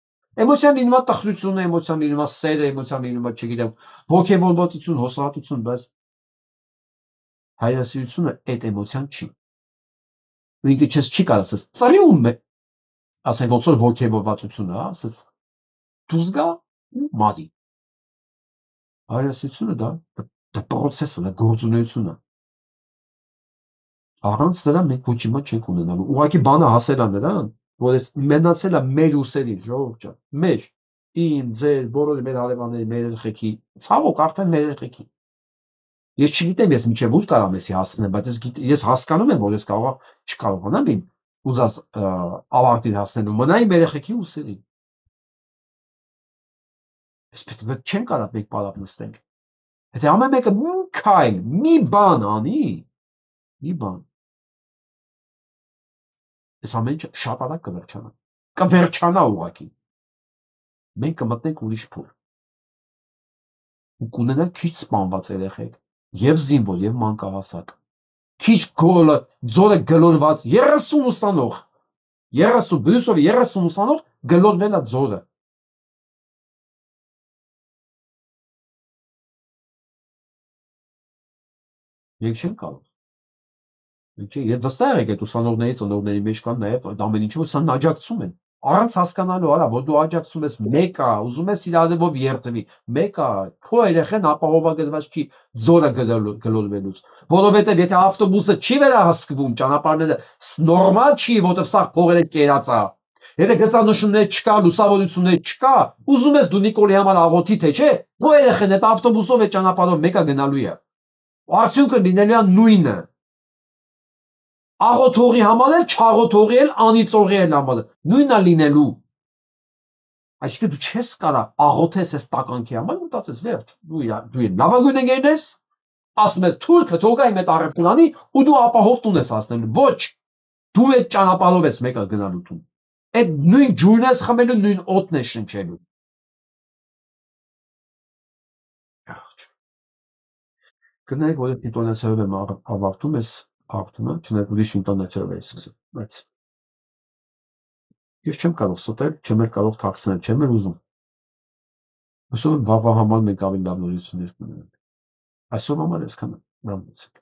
Էմոցիան լինում է տխրությունը, էմոցիան լինում է սերը, էմոցիան լինում է, չգիտեմ, ոգևորվածություն, հուսահատություն, բայց հայրենասիրությունը այդ էմոցիան չի։ Ու ինքը չես չի կարող ասես, ծրիում է, ասենք ոնց որ ոգևորվածությունը, հա, ասես դու զգա մադի։ Հայրենասիրությունը դա process է, դա գործունեություն է։ Առանց դրա մենք ոչինչ չենք ունենալու։ Ուղղակի բանը հասել է նրան, որ ես մենացել է մեր ուսերի, ժողովուրդ ջան, մեր, իմ, ձեր, բոլորի մեր հարևանների, մեր երեխեքի, ցավոք արդեն մեր երեխեքի։ Ես չգիտեմ ես միջև ուր կարամ էսի հասնեմ, բայց ես հասկանում եմ, որ ես չկարողանամ իմ ուզած ավարտին հասնելու, մնա իմ երեխեքի ուսերին։ Ես պետք չեմ կարող մեկ պարապ նստենք։ Եթե ամեն մեկը մի քայլ, մի բան անի, մի բան, այս ամեն ինչ շատ արագ կվերջանա։ Կվերջանա ուղղակի։ Մենք կմտնենք ուրիշ փուլ։ Ու կունենանք քիչ սպանված երեխեք, եւ զինվոր, եւ մանկահասակ։ Քիչ ձորը գլորված 30 ուսանող, 30 բրուսով 30 ուսանող գլորվել է ձորը։ Մենք չենք կարող։ Եվ վստահ եք այդ ուսանողների ծնողների մեջ կան նաև ամեն ինչը սան աջակցում են։ Առանց հասկանալու, արա, որ դու աջակցում ես մեկը, ուզում ես իր արևով երթվի, մեկը քո երեխեն ապահովագրված չի ձորը գլորվելուց, որովհետև եթե ավտոբուսը չի վերահսկվում, ճանապարհները նորմալ չի, որտեղ սա փողերը կերած է։ Եթե գծանշումներ չկա, լուսավորություններ չկա, ուզում ես դու Նիկոլի համար աղոթի թե չէ, քո երեխեն այդ ավտոբուսով այդ ճանապարհով մեկը գնալու է։ Արդյունքը լինելու է նույնը։ Աղոթողի համար էլ, չաղոթողի էլ, անիծողի էլ համար նույնն է լինելու։ Այսինքն դու չես կարա աղոթես այս տականքի համար, մտածես վերջ, դու լավագույն ընկերն ես, ասում ես թուրքը թող գա իմ այդ առևտրանի ու դու ապահով տուն ես հասնելու։ Ոչ, դու այդ ճանապարհով ես մեկը գնալու տուն։ Այդ նույն ջուրն ես խմելու, նույն օդն ես շնչելու։ Գնայք, որ այդ ինտոնացիայով եմ ավարտում ես հաղթումը, չնայած ուրիշ ինտոնացիայով է սկսել, բայց ես չեմ կարող ստել, չեմ էլ կարող թաքցնել, չեմ էլ ուզում։ Հուսով եմ վաղվա համար մենք ավելի լավ նորություններ կունենանք։ Այսօր համար այսքանը, լավ մնացեք։